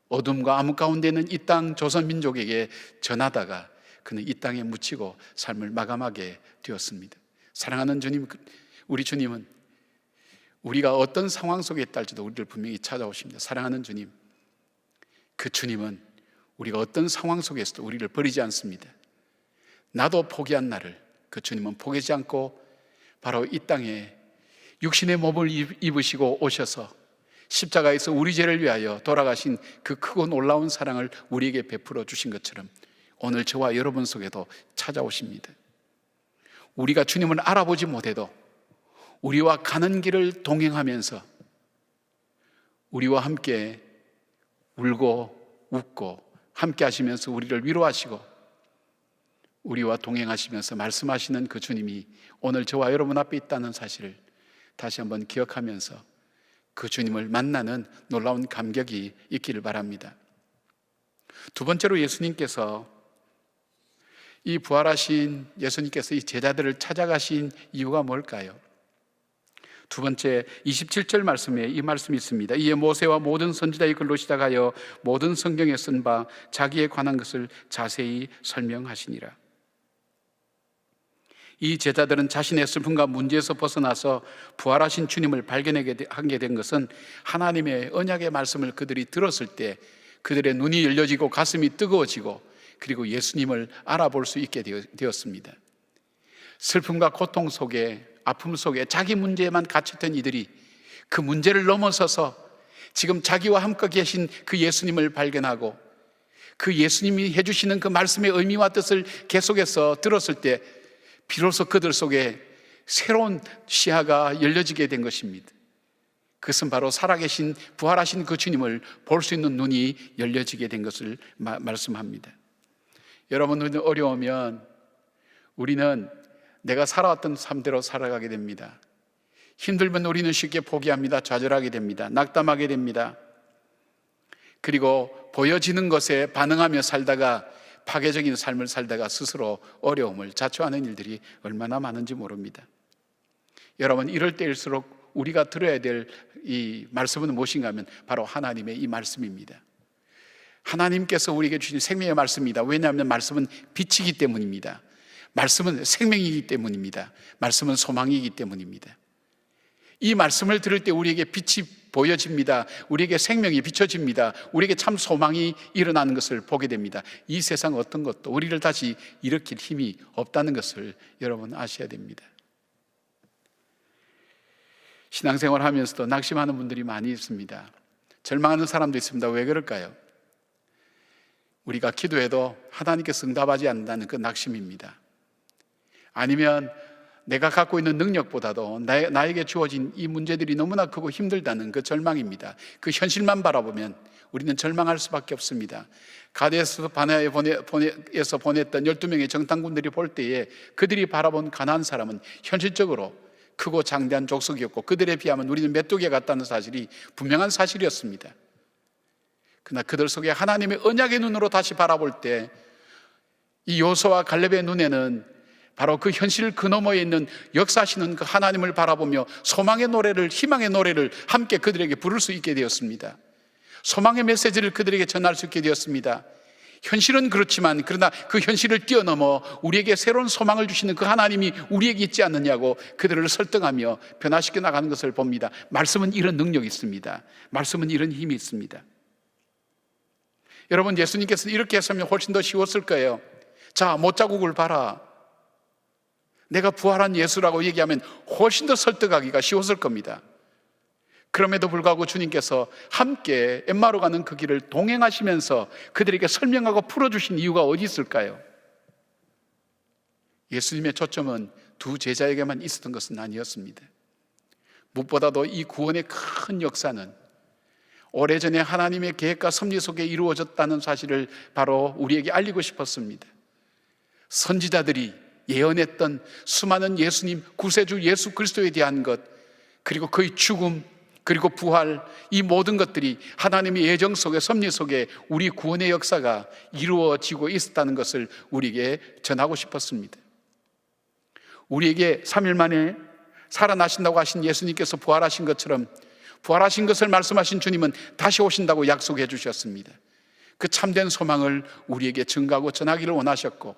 어둠과 암흑 가운데 있는 이 땅 조선 민족에게 전하다가 그는 이 땅에 묻히고 삶을 마감하게 되었습니다. 사랑하는 주님, 우리 주님은 우리가 어떤 상황 속에 있다 할지도 우리를 분명히 찾아오십니다. 사랑하는 주님, 그 주님은 우리가 어떤 상황 속에서도 우리를 버리지 않습니다. 나도 포기한 나를 그 주님은 포기하지 않고 바로 이 땅에 육신의 몸을 입으시고 오셔서 십자가에서 우리 죄를 위하여 돌아가신 그 크고 놀라운 사랑을 우리에게 베풀어 주신 것처럼 오늘 저와 여러분 속에도 찾아오십니다. 우리가 주님을 알아보지 못해도 우리와 가는 길을 동행하면서 우리와 함께 울고 웃고 함께 하시면서 우리를 위로하시고 우리와 동행하시면서 말씀하시는 그 주님이 오늘 저와 여러분 앞에 있다는 사실을 다시 한번 기억하면서 그 주님을 만나는 놀라운 감격이 있기를 바랍니다. 두 번째로 예수님께서 이 부활하신 예수님께서 이 제자들을 찾아가신 이유가 뭘까요? 두 번째 27절 말씀에 이 말씀이 있습니다. 이에 모세와 모든 선지자의 글로 시작하여 모든 성경에 쓴 바 자기에 관한 것을 자세히 설명하시니라. 이 제자들은 자신의 슬픔과 문제에서 벗어나서 부활하신 주님을 발견하게 된 것은 하나님의 언약의 말씀을 그들이 들었을 때 그들의 눈이 열려지고 가슴이 뜨거워지고 그리고 예수님을 알아볼 수 있게 되었습니다. 슬픔과 고통 속에, 아픔 속에 자기 문제에만 갇혔던 이들이 그 문제를 넘어서서 지금 자기와 함께 계신 그 예수님을 발견하고 그 예수님이 해주시는 그 말씀의 의미와 뜻을 계속해서 들었을 때 비로소 그들 속에 새로운 시야가 열려지게 된 것입니다. 그것은 바로 살아계신 부활하신 그 주님을 볼 수 있는 눈이 열려지게 된 것을 말씀합니다. 여러분, 어려우면 우리는 내가 살아왔던 삶대로 살아가게 됩니다. 힘들면 우리는 쉽게 포기합니다. 좌절하게 됩니다. 낙담하게 됩니다. 그리고 보여지는 것에 반응하며 살다가 파괴적인 삶을 살다가 스스로 어려움을 자초하는 일들이 얼마나 많은지 모릅니다. 여러분, 이럴 때일수록 우리가 들어야 될 이 말씀은 무엇인가 하면 바로 하나님의 이 말씀입니다. 하나님께서 우리에게 주신 생명의 말씀입니다. 왜냐하면 말씀은 빛이기 때문입니다. 말씀은 생명이기 때문입니다. 말씀은 소망이기 때문입니다. 이 말씀을 들을 때 우리에게 빛이 보여집니다. 우리에게 생명이 비춰집니다. 우리에게 참 소망이 일어나는 것을 보게 됩니다. 이 세상 어떤 것도 우리를 다시 일으킬 힘이 없다는 것을 여러분 아셔야 됩니다. 신앙생활 하면서도 낙심하는 분들이 많이 있습니다. 절망하는 사람도 있습니다. 왜 그럴까요? 우리가 기도해도 하나님께서 응답하지 않는다는 그 낙심입니다. 아니면 내가 갖고 있는 능력보다도 나에게 주어진 이 문제들이 너무나 크고 힘들다는 그 절망입니다. 그 현실만 바라보면 우리는 절망할 수밖에 없습니다. 가데스 바네아에 보냈던 12명의 정탐꾼들이 볼 때에 그들이 바라본 가나안 사람은 현실적으로 크고 장대한 족속이었고 그들에 비하면 우리는 메뚜기에 같다는 사실이 분명한 사실이었습니다. 그러나 그들 속에 하나님의 언약의 눈으로 다시 바라볼 때 이 여호수아와 갈렙의 눈에는 바로 그 현실 그 너머에 있는 역사하시는 그 하나님을 바라보며 소망의 노래를, 희망의 노래를 함께 그들에게 부를 수 있게 되었습니다. 소망의 메시지를 그들에게 전할 수 있게 되었습니다. 현실은 그렇지만 그러나 그 현실을 뛰어넘어 우리에게 새로운 소망을 주시는 그 하나님이 우리에게 있지 않느냐고 그들을 설득하며 변화시켜 나가는 것을 봅니다. 말씀은 이런 능력이 있습니다. 말씀은 이런 힘이 있습니다. 여러분, 예수님께서는 이렇게 했으면 훨씬 더 쉬웠을 거예요. 자, 못자국을 봐라. 내가 부활한 예수라고 얘기하면 훨씬 더 설득하기가 쉬웠을 겁니다. 그럼에도 불구하고 주님께서 함께 엠마오로 가는 그 길을 동행하시면서 그들에게 설명하고 풀어주신 이유가 어디 있을까요? 예수님의 초점은 두 제자에게만 있었던 것은 아니었습니다. 무엇보다도 이 구원의 큰 역사는 오래전에 하나님의 계획과 섭리 속에 이루어졌다는 사실을 바로 우리에게 알리고 싶었습니다. 선지자들이 예언했던 수많은 예수님, 구세주 예수 그리스도에 대한 것, 그리고 그의 죽음, 그리고 부활, 이 모든 것들이 하나님의 예정 속에, 섭리 속에 우리 구원의 역사가 이루어지고 있었다는 것을 우리에게 전하고 싶었습니다. 우리에게 3일 만에 살아나신다고 하신 예수님께서 부활하신 것처럼 부활하신 것을 말씀하신 주님은 다시 오신다고 약속해 주셨습니다. 그 참된 소망을 우리에게 증거하고 전하기를 원하셨고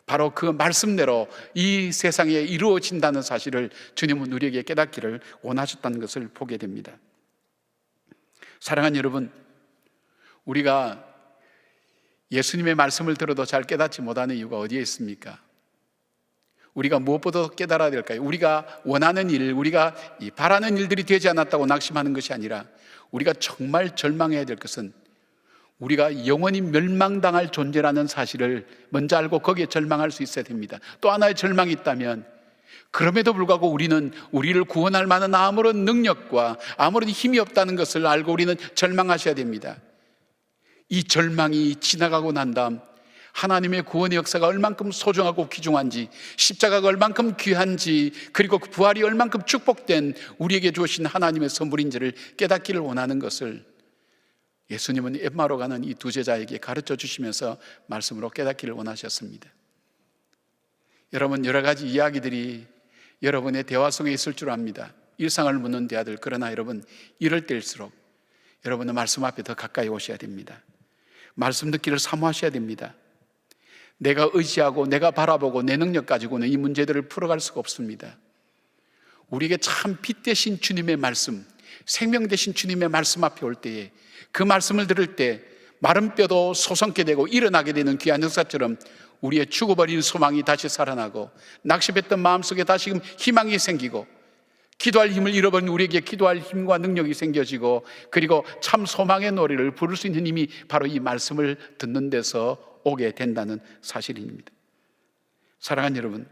바로 그 말씀대로 이 세상에 이루어진다는 사실을 주님은 우리에게 깨닫기를 원하셨다는 것을 보게 됩니다. 사랑하는 여러분, 우리가 예수님의 말씀을 들어도 잘 깨닫지 못하는 이유가 어디에 있습니까? 우리가 무엇보다 깨달아야 될까요? 우리가 원하는 일, 우리가 바라는 일들이 되지 않았다고 낙심하는 것이 아니라 우리가 정말 절망해야 될 것은 우리가 영원히 멸망당할 존재라는 사실을 먼저 알고 거기에 절망할 수 있어야 됩니다. 또 하나의 절망이 있다면 그럼에도 불구하고 우리는 우리를 구원할 만한 아무런 능력과 아무런 힘이 없다는 것을 알고 우리는 절망하셔야 됩니다. 이 절망이 지나가고 난 다음 하나님의 구원의 역사가 얼만큼 소중하고 귀중한지, 십자가가 얼만큼 귀한지, 그리고 그 부활이 얼만큼 축복된 우리에게 주신 하나님의 선물인지를 깨닫기를 원하는 것을 예수님은 엠마오로 가는 이 두 제자에게 가르쳐 주시면서 말씀으로 깨닫기를 원하셨습니다. 여러분, 여러 가지 이야기들이 여러분의 대화 속에 있을 줄 압니다. 일상을 묻는 대화들. 그러나 여러분, 이럴 때일수록 여러분은 말씀 앞에 더 가까이 오셔야 됩니다. 말씀 듣기를 사모하셔야 됩니다. 내가 의지하고 내가 바라보고 내 능력 가지고는 이 문제들을 풀어갈 수가 없습니다. 우리에게 참 빛 대신 주님의 말씀, 생명 대신 주님의 말씀 앞에 올 때에 그 말씀을 들을 때 마른 뼈도 솟아게 되고 일어나게 되는 귀한 역사처럼 우리의 죽어버린 소망이 다시 살아나고 낙심했던 마음속에 다시금 희망이 생기고 기도할 힘을 잃어버린 우리에게 기도할 힘과 능력이 생겨지고, 그리고 참 소망의 노래를 부를 수 있는 힘이 바로 이 말씀을 듣는 데서 오게 된다는 사실입니다. 사랑하는 여러분,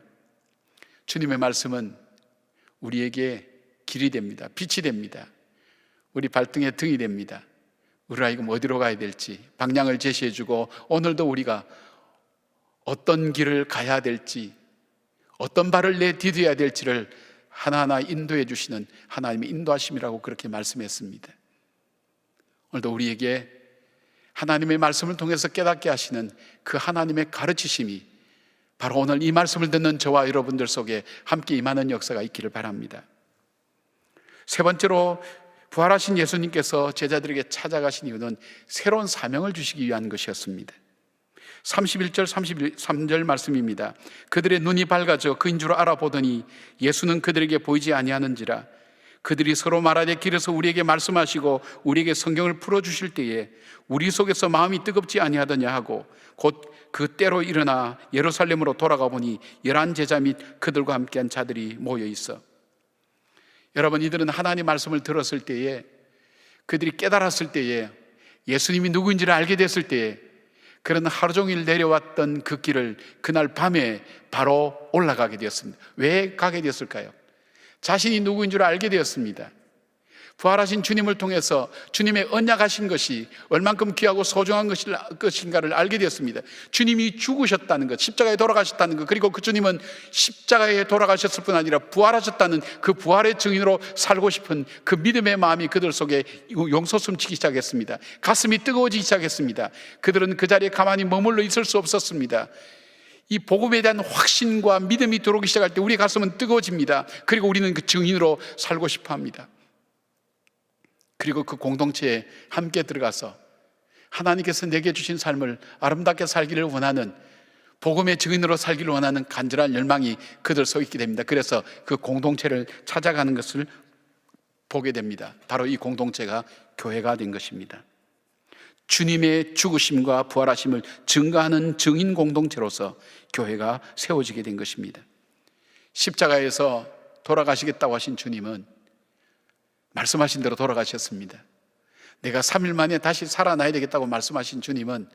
주님의 말씀은 우리에게 길이 됩니다. 빛이 됩니다. 우리 발등에 등이 됩니다. 우리가 이거 어디로 가야 될지 방향을 제시해주고, 오늘도 우리가 어떤 길을 가야 될지, 어떤 발을 내디뎌야 될지를 하나하나 인도해 주시는 하나님의 인도하심이라고 그렇게 말씀했습니다. 오늘도 우리에게 하나님의 말씀을 통해서 깨닫게 하시는 그 하나님의 가르치심이 바로 오늘 이 말씀을 듣는 저와 여러분들 속에 함께 임하는 역사가 있기를 바랍니다. 세 번째로, 부활하신 예수님께서 제자들에게 찾아가신 이유는 새로운 사명을 주시기 위한 것이었습니다. 31절 33절 말씀입니다. 그들의 눈이 밝아져 그인 줄 알아보더니 예수는 그들에게 보이지 아니하는지라. 그들이 서로 말하되 길에서 우리에게 말씀하시고 우리에게 성경을 풀어주실 때에 우리 속에서 마음이 뜨겁지 아니하더냐 하고, 곧 그때로 일어나 예루살렘으로 돌아가 보니 11 제자 및 그들과 함께한 자들이 모여 있어. 여러분, 이들은 하나님 말씀을 들었을 때에, 그들이 깨달았을 때에, 예수님이 누구인지를 알게 됐을 때에, 그런 하루 종일 내려왔던 그 길을 그날 밤에 바로 올라가게 되었습니다. 왜 가게 되었을까요? 자신이 누구인 줄 알게 되었습니다. 부활하신 주님을 통해서 주님의 언약하신 것이 얼만큼 귀하고 소중한 것인가를 알게 되었습니다. 주님이 죽으셨다는 것, 십자가에 돌아가셨다는 것, 그리고 그 주님은 십자가에 돌아가셨을 뿐 아니라 부활하셨다는 그 부활의 증인으로 살고 싶은 그 믿음의 마음이 그들 속에 용솟음치기 시작했습니다. 가슴이 뜨거워지기 시작했습니다. 그들은 그 자리에 가만히 머물러 있을 수 없었습니다. 이 복음에 대한 확신과 믿음이 들어오기 시작할 때 우리 가슴은 뜨거워집니다. 그리고 우리는 그 증인으로 살고 싶어 합니다. 그리고 그 공동체에 함께 들어가서 하나님께서 내게 주신 삶을 아름답게 살기를 원하는, 복음의 증인으로 살기를 원하는 간절한 열망이 그들 속에 있게 됩니다. 그래서 그 공동체를 찾아가는 것을 보게 됩니다. 바로 이 공동체가 교회가 된 것입니다. 주님의 죽으심과 부활하심을 증거하는 증인 공동체로서 교회가 세워지게 된 것입니다. 십자가에서 돌아가시겠다고 하신 주님은 말씀하신 대로 돌아가셨습니다. 내가 3일 만에 다시 살아나야 되겠다고 말씀하신 주님은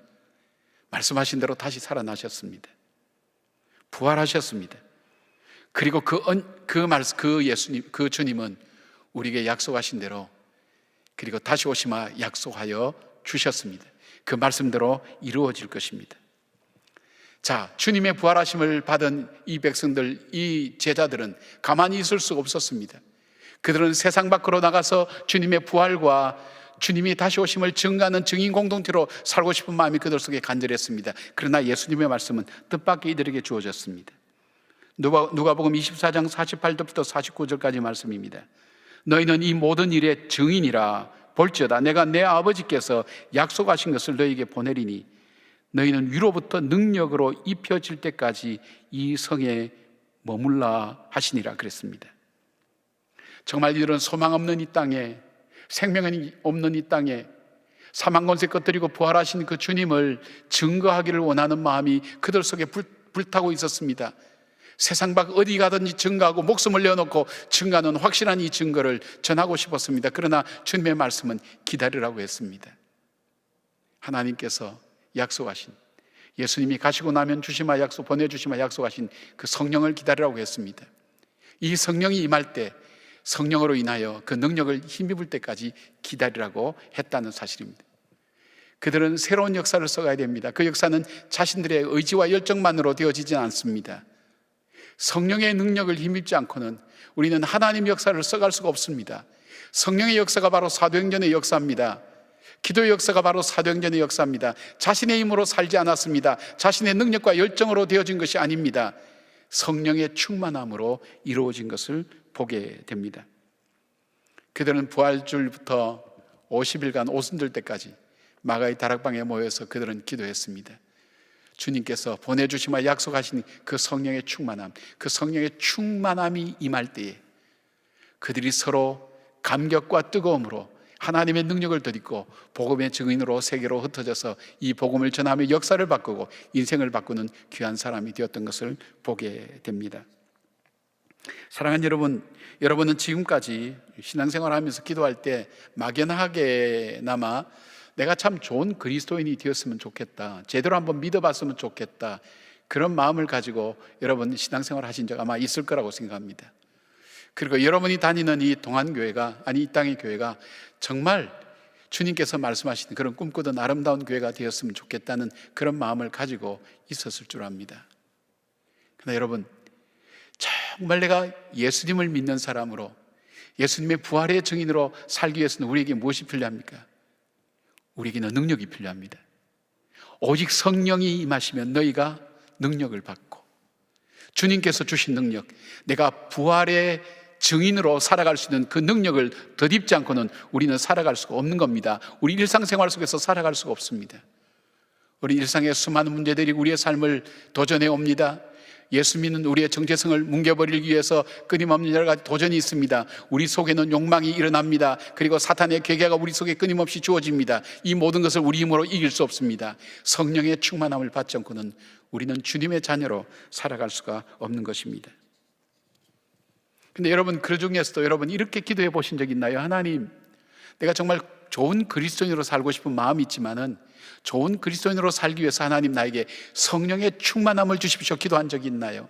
말씀하신 대로 다시 살아나셨습니다. 부활하셨습니다. 그리고 그 주님은 우리에게 약속하신 대로, 그리고 다시 오시마 약속하여 주셨습니다. 그 말씀대로 이루어질 것입니다. 자, 주님의 부활하심을 받은 이 백성들, 이 제자들은 가만히 있을 수가 없었습니다. 그들은 세상 밖으로 나가서 주님의 부활과 주님이 다시 오심을 증거하는 증인 공동체로 살고 싶은 마음이 그들 속에 간절했습니다. 그러나 예수님의 말씀은 뜻밖의 이들에게 주어졌습니다. 누가복음 24장 48절부터 49절까지 말씀입니다. 너희는 이 모든 일의 증인이라. 볼지어다 내가 내 아버지께서 약속하신 것을 너희에게 보내리니 너희는 위로부터 능력으로 입혀질 때까지 이 성에 머물라 하시니라 그랬습니다. 정말 이들은 소망 없는 이 땅에, 생명이 없는 이 땅에 사망 권세 꺼뜨리고 부활하신 그 주님을 증거하기를 원하는 마음이 그들 속에 불타고 있었습니다. 세상 밖 어디 가든지 증거하고 목숨을 내어놓고 증거하는 확실한 이 증거를 전하고 싶었습니다. 그러나 주님의 말씀은 기다리라고 했습니다. 하나님께서 약속하신, 예수님이 가시고 나면 보내주시마 약속하신 그 성령을 기다리라고 했습니다. 이 성령이 임할 때, 성령으로 인하여 그 능력을 힘입을 때까지 기다리라고 했다는 사실입니다. 그들은 새로운 역사를 써가야 됩니다. 그 역사는 자신들의 의지와 열정만으로 되어지지 않습니다. 성령의 능력을 힘입지 않고는 우리는 하나님의 역사를 써갈 수가 없습니다. 성령의 역사가 바로 사도행전의 역사입니다. 기도의 역사가 바로 사도행전의 역사입니다. 자신의 힘으로 살지 않았습니다. 자신의 능력과 열정으로 되어진 것이 아닙니다. 성령의 충만함으로 이루어진 것을 보게 됩니다. 그들은 부활주일부터 50일간 오순절 때까지 마가의 다락방에 모여서 그들은 기도했습니다. 주님께서 보내주시마 약속하신 그 성령의 충만함, 그 성령의 충만함이 임할 때에 그들이 서로 감격과 뜨거움으로 하나님의 능력을 덧입고 복음의 증인으로 세계로 흩어져서 이 복음을 전하며 역사를 바꾸고 인생을 바꾸는 귀한 사람이 되었던 것을 보게 됩니다. 사랑하는 여러분, 여러분은 지금까지 신앙생활하면서 기도할 때 막연하게나마 내가 참 좋은 그리스도인이 되었으면 좋겠다, 제대로 한번 믿어봤으면 좋겠다, 그런 마음을 가지고 여러분 신앙생활 하신 적 아마 있을 거라고 생각합니다. 그리고 여러분이 다니는 이 동안교회가, 아니 이 땅의 교회가 정말 주님께서 말씀하시는 그런 꿈꾸던 아름다운 교회가 되었으면 좋겠다는 그런 마음을 가지고 있었을 줄 압니다. 그러나 여러분, 정말 내가 예수님을 믿는 사람으로, 예수님의 부활의 증인으로 살기 위해서는 우리에게 무엇이 필요합니까? 우리에게는 능력이 필요합니다. 오직 성령이 임하시면 너희가 능력을 받고, 주님께서 주신 능력, 내가 부활의 증인으로 살아갈 수 있는 그 능력을 덧입지 않고는 우리는 살아갈 수가 없는 겁니다. 우리 일상생활 속에서 살아갈 수가 없습니다. 우리 일상의 수많은 문제들이 우리의 삶을 도전해 옵니다. 예수 믿는 우리의 정체성을 뭉개버리기 위해서 끊임없는 여러 가지 도전이 있습니다. 우리 속에는 욕망이 일어납니다. 그리고 사탄의 괴계가 우리 속에 끊임없이 주어집니다. 이 모든 것을 우리 힘으로 이길 수 없습니다. 성령의 충만함을 받지 않고는 우리는 주님의 자녀로 살아갈 수가 없는 것입니다. 근데 여러분, 그 중에서도 여러분 이렇게 기도해 보신 적 있나요? 하나님, 내가 정말 좋은 그리스도인으로 살고 싶은 마음이 있지만은 좋은 그리스도인으로 살기 위해서 하나님 나에게 성령의 충만함을 주십시오 기도한 적이 있나요?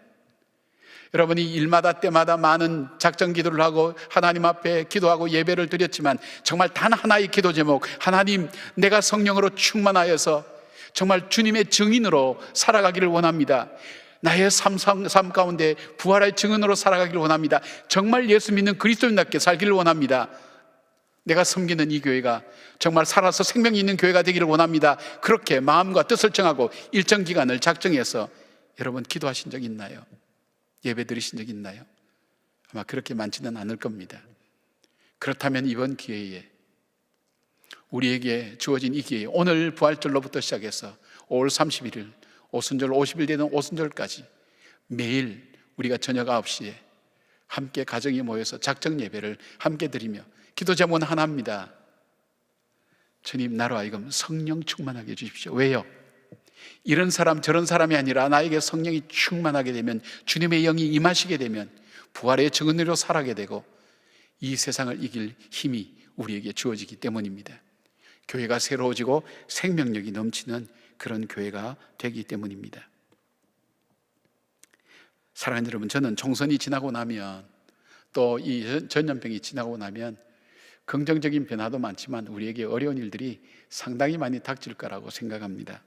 여러분이 일마다 때마다 많은 작정 기도를 하고 하나님 앞에 기도하고 예배를 드렸지만 정말 단 하나의 기도 제목, 하나님 내가 성령으로 충만하여서 정말 주님의 증인으로 살아가기를 원합니다. 나의 삶 가운데 부활의 증인으로 살아가기를 원합니다. 정말 예수 믿는 그리스도인답게 살기를 원합니다. 내가 섬기는 이 교회가 정말 살아서 생명이 있는 교회가 되기를 원합니다. 그렇게 마음과 뜻을 정하고 일정 기간을 작정해서 여러분 기도하신 적 있나요? 예배 드리신 적 있나요? 아마 그렇게 많지는 않을 겁니다. 그렇다면 이번 기회에 우리에게 주어진 이 기회에 오늘 부활절로부터 시작해서 5월 31일 오순절 50일 되는 오순절까지 매일 우리가 저녁 9시에 함께 가정이 모여서 작정 예배를 함께 드리며 기도 제목은 하나입니다. 주님, 나로 하여금 성령 충만하게 해주십시오. 왜요? 이런 사람 저런 사람이 아니라 나에게 성령이 충만하게 되면, 주님의 영이 임하시게 되면 부활의 증언으로 살아가게 되고 이 세상을 이길 힘이 우리에게 주어지기 때문입니다. 교회가 새로워지고 생명력이 넘치는 그런 교회가 되기 때문입니다. 사랑하는 여러분, 저는 총선이 지나고 나면 또 이 전염병이 지나고 나면 긍정적인 변화도 많지만 우리에게 어려운 일들이 상당히 많이 닥칠 거라고 생각합니다.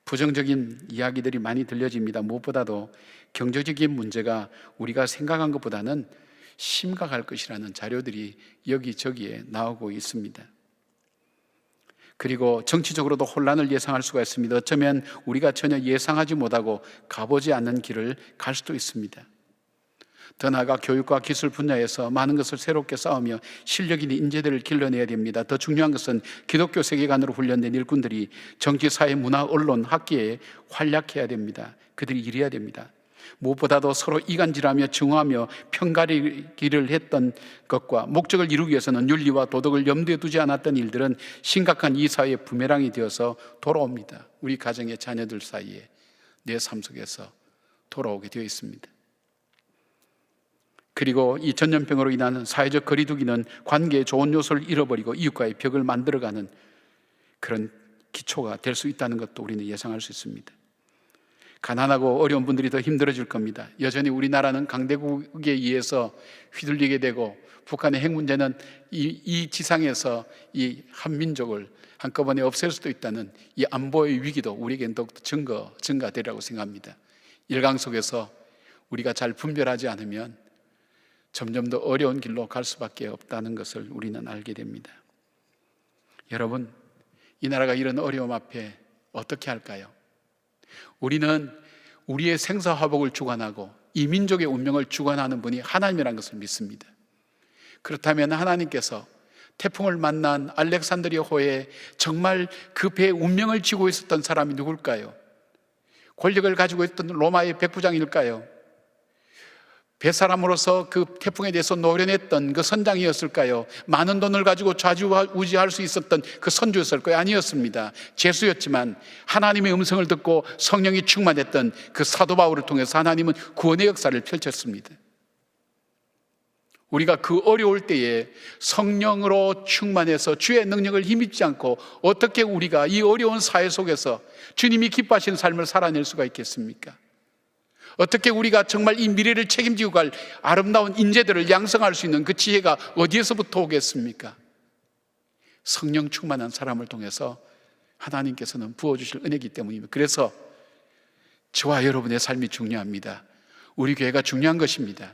부정적인 이야기들이 많이 들려집니다. 무엇보다도 경제적인 문제가 우리가 생각한 것보다는 심각할 것이라는 자료들이 여기저기에 나오고 있습니다. 그리고 정치적으로도 혼란을 예상할 수가 있습니다. 어쩌면 우리가 전혀 예상하지 못하고 가보지 않는 길을 갈 수도 있습니다. 더 나아가 교육과 기술 분야에서 많은 것을 새롭게 쌓으며 실력 있는 인재들을 길러내야 됩니다. 더 중요한 것은 기독교 세계관으로 훈련된 일꾼들이 정치, 사회, 문화, 언론, 학계에 활약해야 됩니다. 그들이 일해야 됩니다. 무엇보다도 서로 이간질하며 증오하며 편가르기를 했던 것과 목적을 이루기 위해서는 윤리와 도덕을 염두에 두지 않았던 일들은 심각한 이 사회의 부메랑이 되어서 돌아옵니다. 우리 가정의 자녀들 사이에, 내 삶 속에서 돌아오게 되어 있습니다. 그리고 이 전염병으로 인한 사회적 거리두기는 관계의 좋은 요소를 잃어버리고 이웃과의 벽을 만들어가는 그런 기초가 될 수 있다는 것도 우리는 예상할 수 있습니다. 가난하고 어려운 분들이 더 힘들어질 겁니다. 여전히 우리나라는 강대국에 의해서 휘둘리게 되고 북한의 핵 문제는 이 지상에서 이 한민족을 한꺼번에 없앨 수도 있다는 이 안보의 위기도 우리에게는 더욱더 증가되리라고 생각합니다. 일강 속에서 우리가 잘 분별하지 않으면 점점 더 어려운 길로 갈 수밖에 없다는 것을 우리는 알게 됩니다. 여러분, 이 나라가 이런 어려움 앞에 어떻게 할까요? 우리는 우리의 생사화복을 주관하고 이 민족의 운명을 주관하는 분이 하나님이라는 것을 믿습니다. 그렇다면 하나님께서 태풍을 만난 알렉산드리아호에 정말 그 배의 운명을 쥐고 있었던 사람이 누굴까요? 권력을 가지고 있던 로마의 백부장일까요? 뱃사람으로서 그 태풍에 대해서 노련했던 그 선장이었을까요? 많은 돈을 가지고 좌지우지할 수 있었던 그 선주였을까요? 아니었습니다. 죄수였지만 하나님의 음성을 듣고 성령이 충만했던 그 사도 바울을 통해서 하나님은 구원의 역사를 펼쳤습니다. 우리가 그 어려울 때에 성령으로 충만해서 주의 능력을 힘입지 않고 어떻게 우리가 이 어려운 사회 속에서 주님이 기뻐하시는 삶을 살아낼 수가 있겠습니까? 어떻게 우리가 정말 이 미래를 책임지고 갈 아름다운 인재들을 양성할 수 있는 그 지혜가 어디에서부터 오겠습니까? 성령 충만한 사람을 통해서 하나님께서는 부어주실 은혜이기 때문입니다. 그래서 저와 여러분의 삶이 중요합니다. 우리 교회가 중요한 것입니다.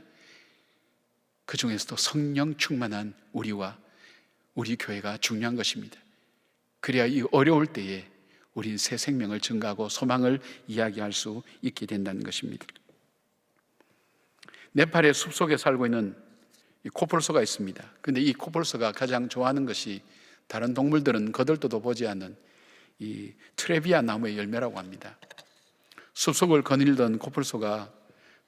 그 중에서도 성령 충만한 우리와 우리 교회가 중요한 것입니다. 그래야 이 어려울 때에 우린 새 생명을 증가하고 소망을 이야기할 수 있게 된다는 것입니다. 네팔의 숲속에 살고 있는 이 코뿔소가 있습니다. 그런데 이 코뿔소가 가장 좋아하는 것이 다른 동물들은 거들떠도 보지 않는 이 트레비아 나무의 열매라고 합니다. 숲속을 거닐던 코뿔소가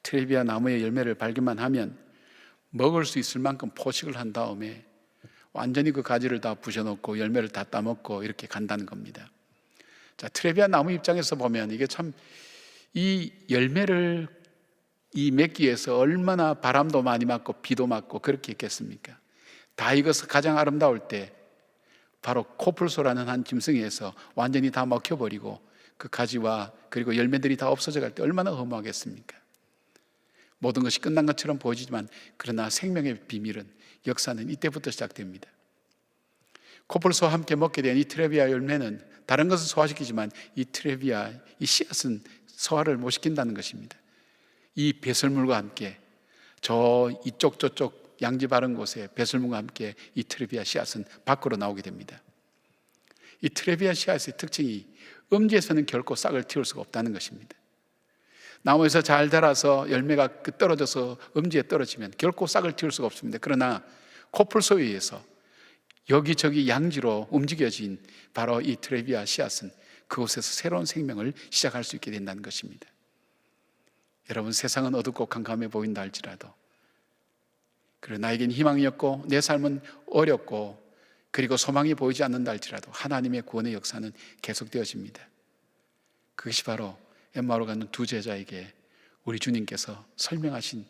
트레비아 나무의 열매를 발견만 하면 먹을 수 있을 만큼 포식을 한 다음에 완전히 그 가지를 다 부셔놓고 열매를 다 따먹고 이렇게 간다는 겁니다. 자, 트레비아 나무 입장에서 보면 이게 참 이 열매를 이 맺기 위해서 얼마나 바람도 많이 맞고 비도 맞고 그렇게 했겠습니까? 다 익어서 가장 아름다울 때 바로 코뿔소라는 한 짐승에서 완전히 다 먹혀버리고 그 가지와 그리고 열매들이 다 없어져 갈 때 얼마나 허무하겠습니까? 모든 것이 끝난 것처럼 보이지만 그러나 생명의 비밀은 역사는 이때부터 시작됩니다. 코뿔소와 함께 먹게 된 이 트레비아 열매는 다른 것을 소화시키지만 이 트레비아, 이 씨앗은 소화를 못 시킨다는 것입니다. 이 배설물과 함께 저 이쪽 저쪽 양지 바른 곳에 배설물과 함께 이 트레비아 씨앗은 밖으로 나오게 됩니다. 이 트레비아 씨앗의 특징이 음지에서는 결코 싹을 틔울 수가 없다는 것입니다. 나무에서 잘 자라서 열매가 떨어져서 음지에 떨어지면 결코 싹을 틔울 수가 없습니다. 그러나 코뿔소에 의해서 여기저기 양지로 움직여진 바로 이 트레비아 씨앗은 그곳에서 새로운 생명을 시작할 수 있게 된다는 것입니다. 여러분, 세상은 어둡고 캄캄해 보인다 할지라도, 그리고 나에겐 희망이 없고 내 삶은 어렵고 그리고 소망이 보이지 않는다 할지라도 하나님의 구원의 역사는 계속되어집니다. 그것이 바로 엠마오로 가는 두 제자에게 우리 주님께서 설명하신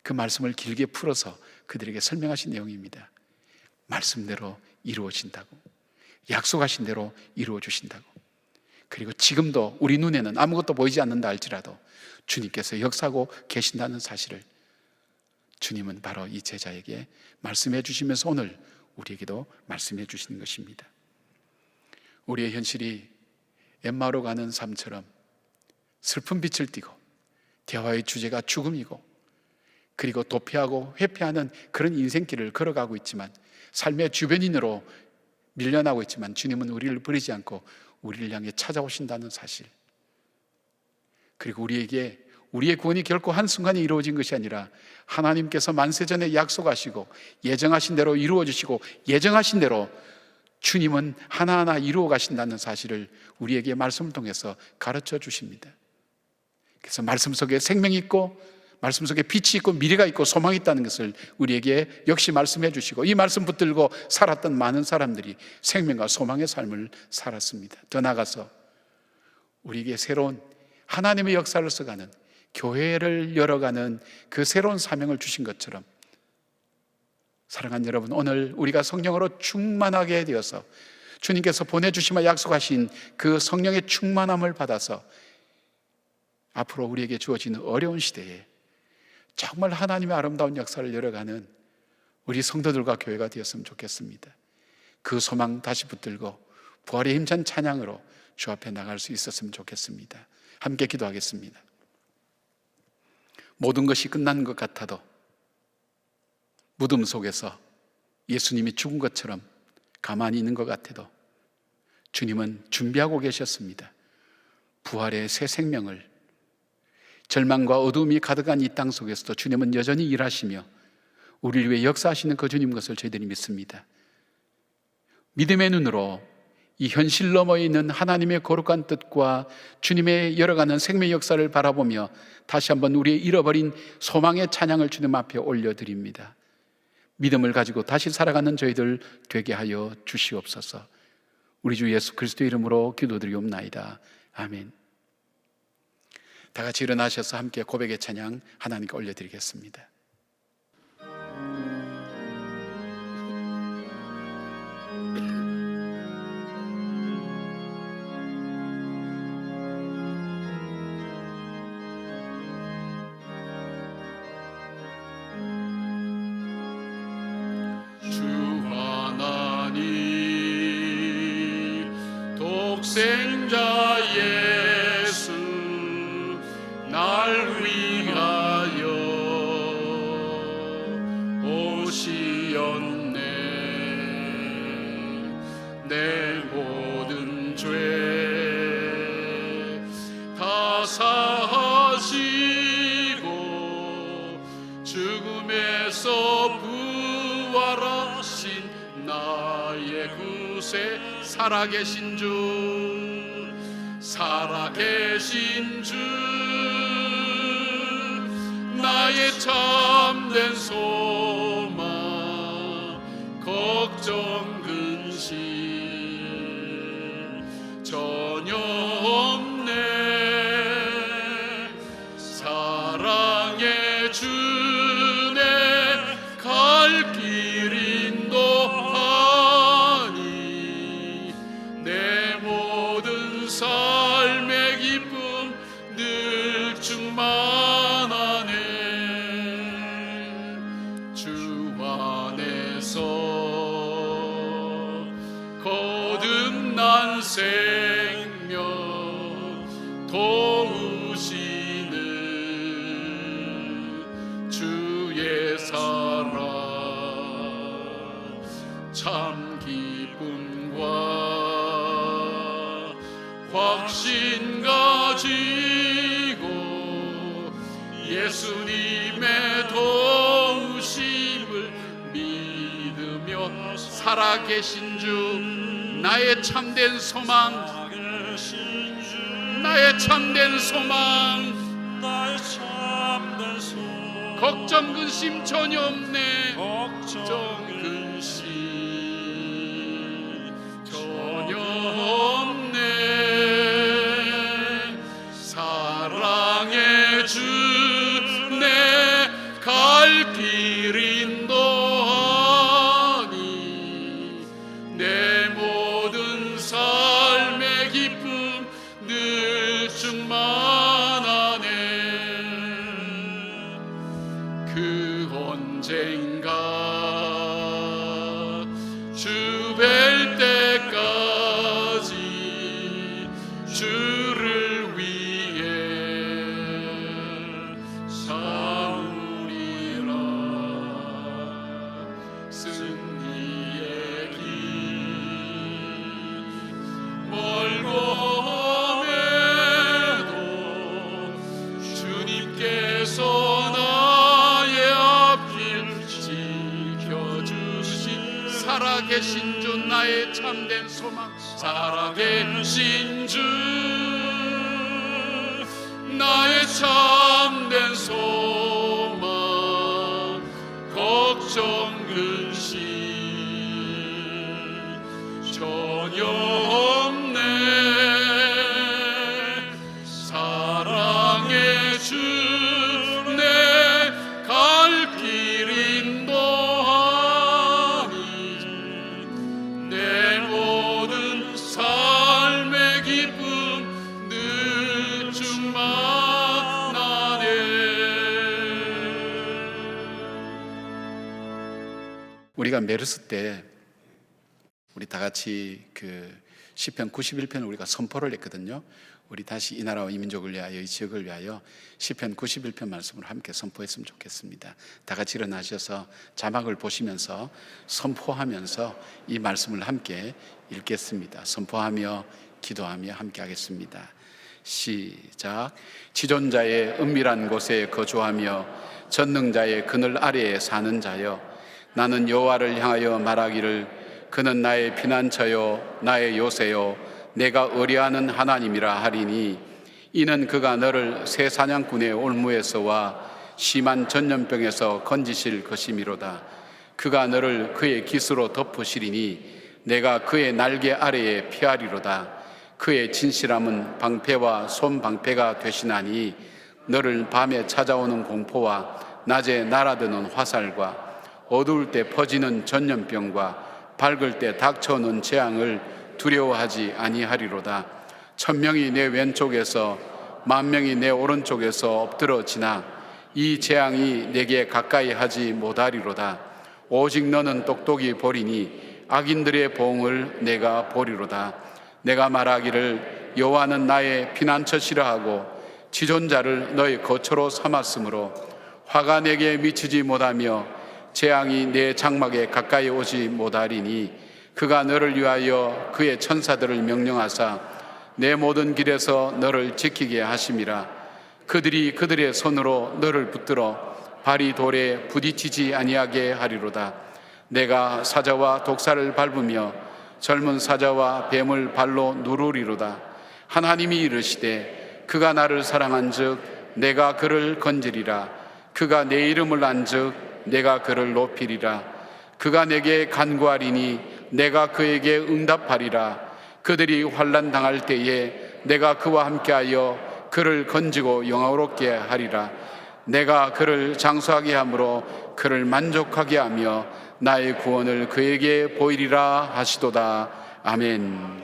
그 말씀을 길게 풀어서 그들에게 설명하신 내용입니다. 말씀대로 이루어진다고, 약속하신 대로 이루어 주신다고, 그리고 지금도 우리 눈에는 아무것도 보이지 않는다 할지라도 주님께서 역사하고 계신다는 사실을 주님은 바로 이 제자에게 말씀해 주시면서 오늘 우리에게도 말씀해 주시는 것입니다. 우리의 현실이 엠마오로 가는 삶처럼 슬픈 빛을 띠고 대화의 주제가 죽음이고 그리고 도피하고 회피하는 그런 인생길을 걸어가고 있지만, 삶의 주변인으로 밀려나고 있지만 주님은 우리를 버리지 않고 우리를 향해 찾아오신다는 사실, 그리고 우리에게 우리의 구원이 결코 한순간에 이루어진 것이 아니라 하나님께서 만세전에 약속하시고 예정하신 대로 이루어 주시고 예정하신 대로 주님은 하나하나 이루어 가신다는 사실을 우리에게 말씀을 통해서 가르쳐 주십니다. 그래서 말씀 속에 생명이 있고 말씀 속에 빛이 있고 미래가 있고 소망이 있다는 것을 우리에게 역시 말씀해 주시고, 이 말씀 붙들고 살았던 많은 사람들이 생명과 소망의 삶을 살았습니다. 더 나아가서 우리에게 새로운 하나님의 역사를 써가는, 교회를 열어가는 그 새로운 사명을 주신 것처럼, 사랑하는 여러분, 오늘 우리가 성령으로 충만하게 되어서 주님께서 보내주시며 약속하신 그 성령의 충만함을 받아서 앞으로 우리에게 주어지는 어려운 시대에 정말 하나님의 아름다운 역사를 열어가는 우리 성도들과 교회가 되었으면 좋겠습니다. 그 소망 다시 붙들고 부활의 힘찬 찬양으로 주 앞에 나갈 수 있었으면 좋겠습니다. 함께 기도하겠습니다. 모든 것이 끝난 것 같아도, 무덤 속에서 예수님이 죽은 것처럼 가만히 있는 것 같아도 주님은 준비하고 계셨습니다. 부활의 새 생명을, 절망과 어두움이 가득한 이 땅 속에서도 주님은 여전히 일하시며 우리를 위해 역사하시는 그 주님 것을 저희들이 믿습니다. 믿음의 눈으로 이 현실 너머에 있는 하나님의 거룩한 뜻과 주님의 열어가는 생명 역사를 바라보며 다시 한번 우리의 잃어버린 소망의 찬양을 주님 앞에 올려드립니다. 믿음을 가지고 다시 살아가는 저희들 되게 하여 주시옵소서. 우리 주 예수 그리스도의 이름으로 기도드리옵나이다. 아멘. 다 같이 일어나셔서 함께 고백의 찬양 하나님께 올려드리겠습니다. 주 하나님 독생자 예수 날 위하여 오시었네. 내 모든 죄 다 사하시고 죽음에서 부활하신 나의 구세 살아계신 주 나의 참된 소망 걱정 근심 전혀 없네. 사랑의 주네 갈 길 인도하니 내 모든 삶의 기쁨 늘 충만하네. 주 안에서 거듭난 생명 도우시는 주의 사랑 참 기쁨과 확신 가지고 예수님의 도우심을 믿으며 살아계신 주 나의 참된 소망 나의 참된 소망 걱정 근심 전혀 없네. 걱정 근심 전혀 없네. 사랑의 주내 갈 길 인도하니 내 모든 삶의 기쁨 늘 충만하네. 그 언젠가 주 뵐 때까지 주를 위해 싸우리라. 승리의 길 멀고 험해도 주님께서 나의 앞길 지켜주신 살아계신 주 나의 참된 소망 살아계신 주 나의 참된 소망 걱정 근심 전혀 없네. 사랑의 주내 갈 길 인도하니 내 모든 삶의 기쁨 늘 충만하네. 우리가 메르스 때 우리 다 같이 그 시편 91편을 우리가 선포를 했거든요. 우리 다시 이 나라와 이 민족을 위하여 이 지역을 위하여 시편 91편 말씀을 함께 선포했으면 좋겠습니다. 다 같이 일어나셔서 자막을 보시면서 선포하면서 이 말씀을 함께 읽겠습니다. 선포하며 기도하며 함께 하겠습니다. 시작. 지존자의 은밀한 곳에 거주하며 전능자의 그늘 아래에 사는 자여 나는 여호와를 향하여 말하기를 그는 나의 피난처요 나의 요새요 내가 의뢰하는 하나님이라 하리니 이는 그가 너를 새 사냥꾼의 올무에서와 심한 전염병에서 건지실 것이미로다. 그가 너를 그의 깃으로 덮으시리니 내가 그의 날개 아래에 피하리로다. 그의 진실함은 방패와 손방패가 되시나니 너를 밤에 찾아오는 공포와 낮에 날아드는 화살과 어두울 때 퍼지는 전염병과 밝을 때 닥쳐오는 재앙을 두려워하지 아니하리로다. 1000명이 내 왼쪽에서 10,000명이 내 오른쪽에서 엎드러지나 이 재앙이 내게 가까이 하지 못하리로다. 오직 너는 똑똑히 보리니 악인들의 보응을 내가 보리로다. 내가 말하기를 여호와는 나의 피난처시라 하고 지존자를 너의 거처로 삼았으므로 화가 내게 미치지 못하며 재앙이 내 장막에 가까이 오지 못하리니 그가 너를 위하여 그의 천사들을 명령하사 내 모든 길에서 너를 지키게 하심이라. 그들이 그들의 손으로 너를 붙들어 발이 돌에 부딪히지 아니하게 하리로다. 내가 사자와 독사를 밟으며 젊은 사자와 뱀을 발로 누르리로다. 하나님이 이르시되 그가 나를 사랑한즉 내가 그를 건지리라. 그가 내 이름을 안즉 내가 그를 높이리라. 그가 내게 간구하리니 내가 그에게 응답하리라. 그들이 환난 당할 때에 내가 그와 함께하여 그를 건지고 영화롭게 하리라. 내가 그를 장수하게 함으로 그를 만족하게 하며 나의 구원을 그에게 보이리라 하시도다. 아멘.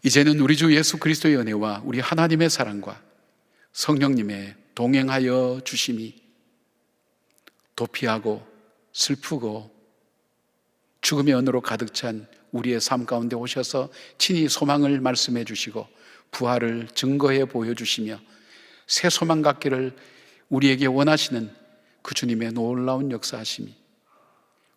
이제는 우리 주 예수 그리스도의 은혜와 우리 하나님의 사랑과 성령님의 동행하여 주심이 도피하고 슬프고 죽음의 언어로 가득 찬 우리의 삶 가운데 오셔서 친히 소망을 말씀해 주시고 부활을 증거해 보여주시며 새 소망 갖기를 우리에게 원하시는 그 주님의 놀라운 역사하심이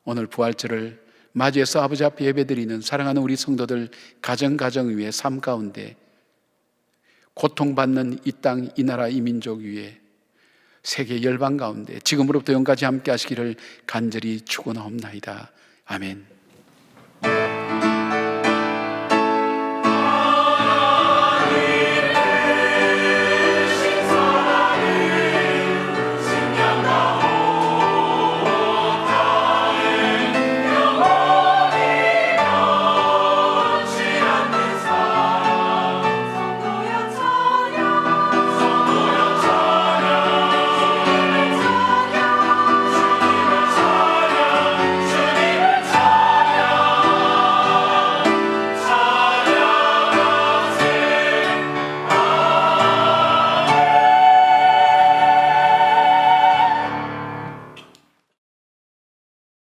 오늘 부활절을 맞이해서 아버지 앞에 예배드리는 사랑하는 우리 성도들 가정 위에 삶 가운데 고통받는 이 땅, 이 나라, 이 민족 위에 세계 열방 가운데 지금으로부터 영까지 함께 하시기를 간절히 축원하옵나이다. 아멘.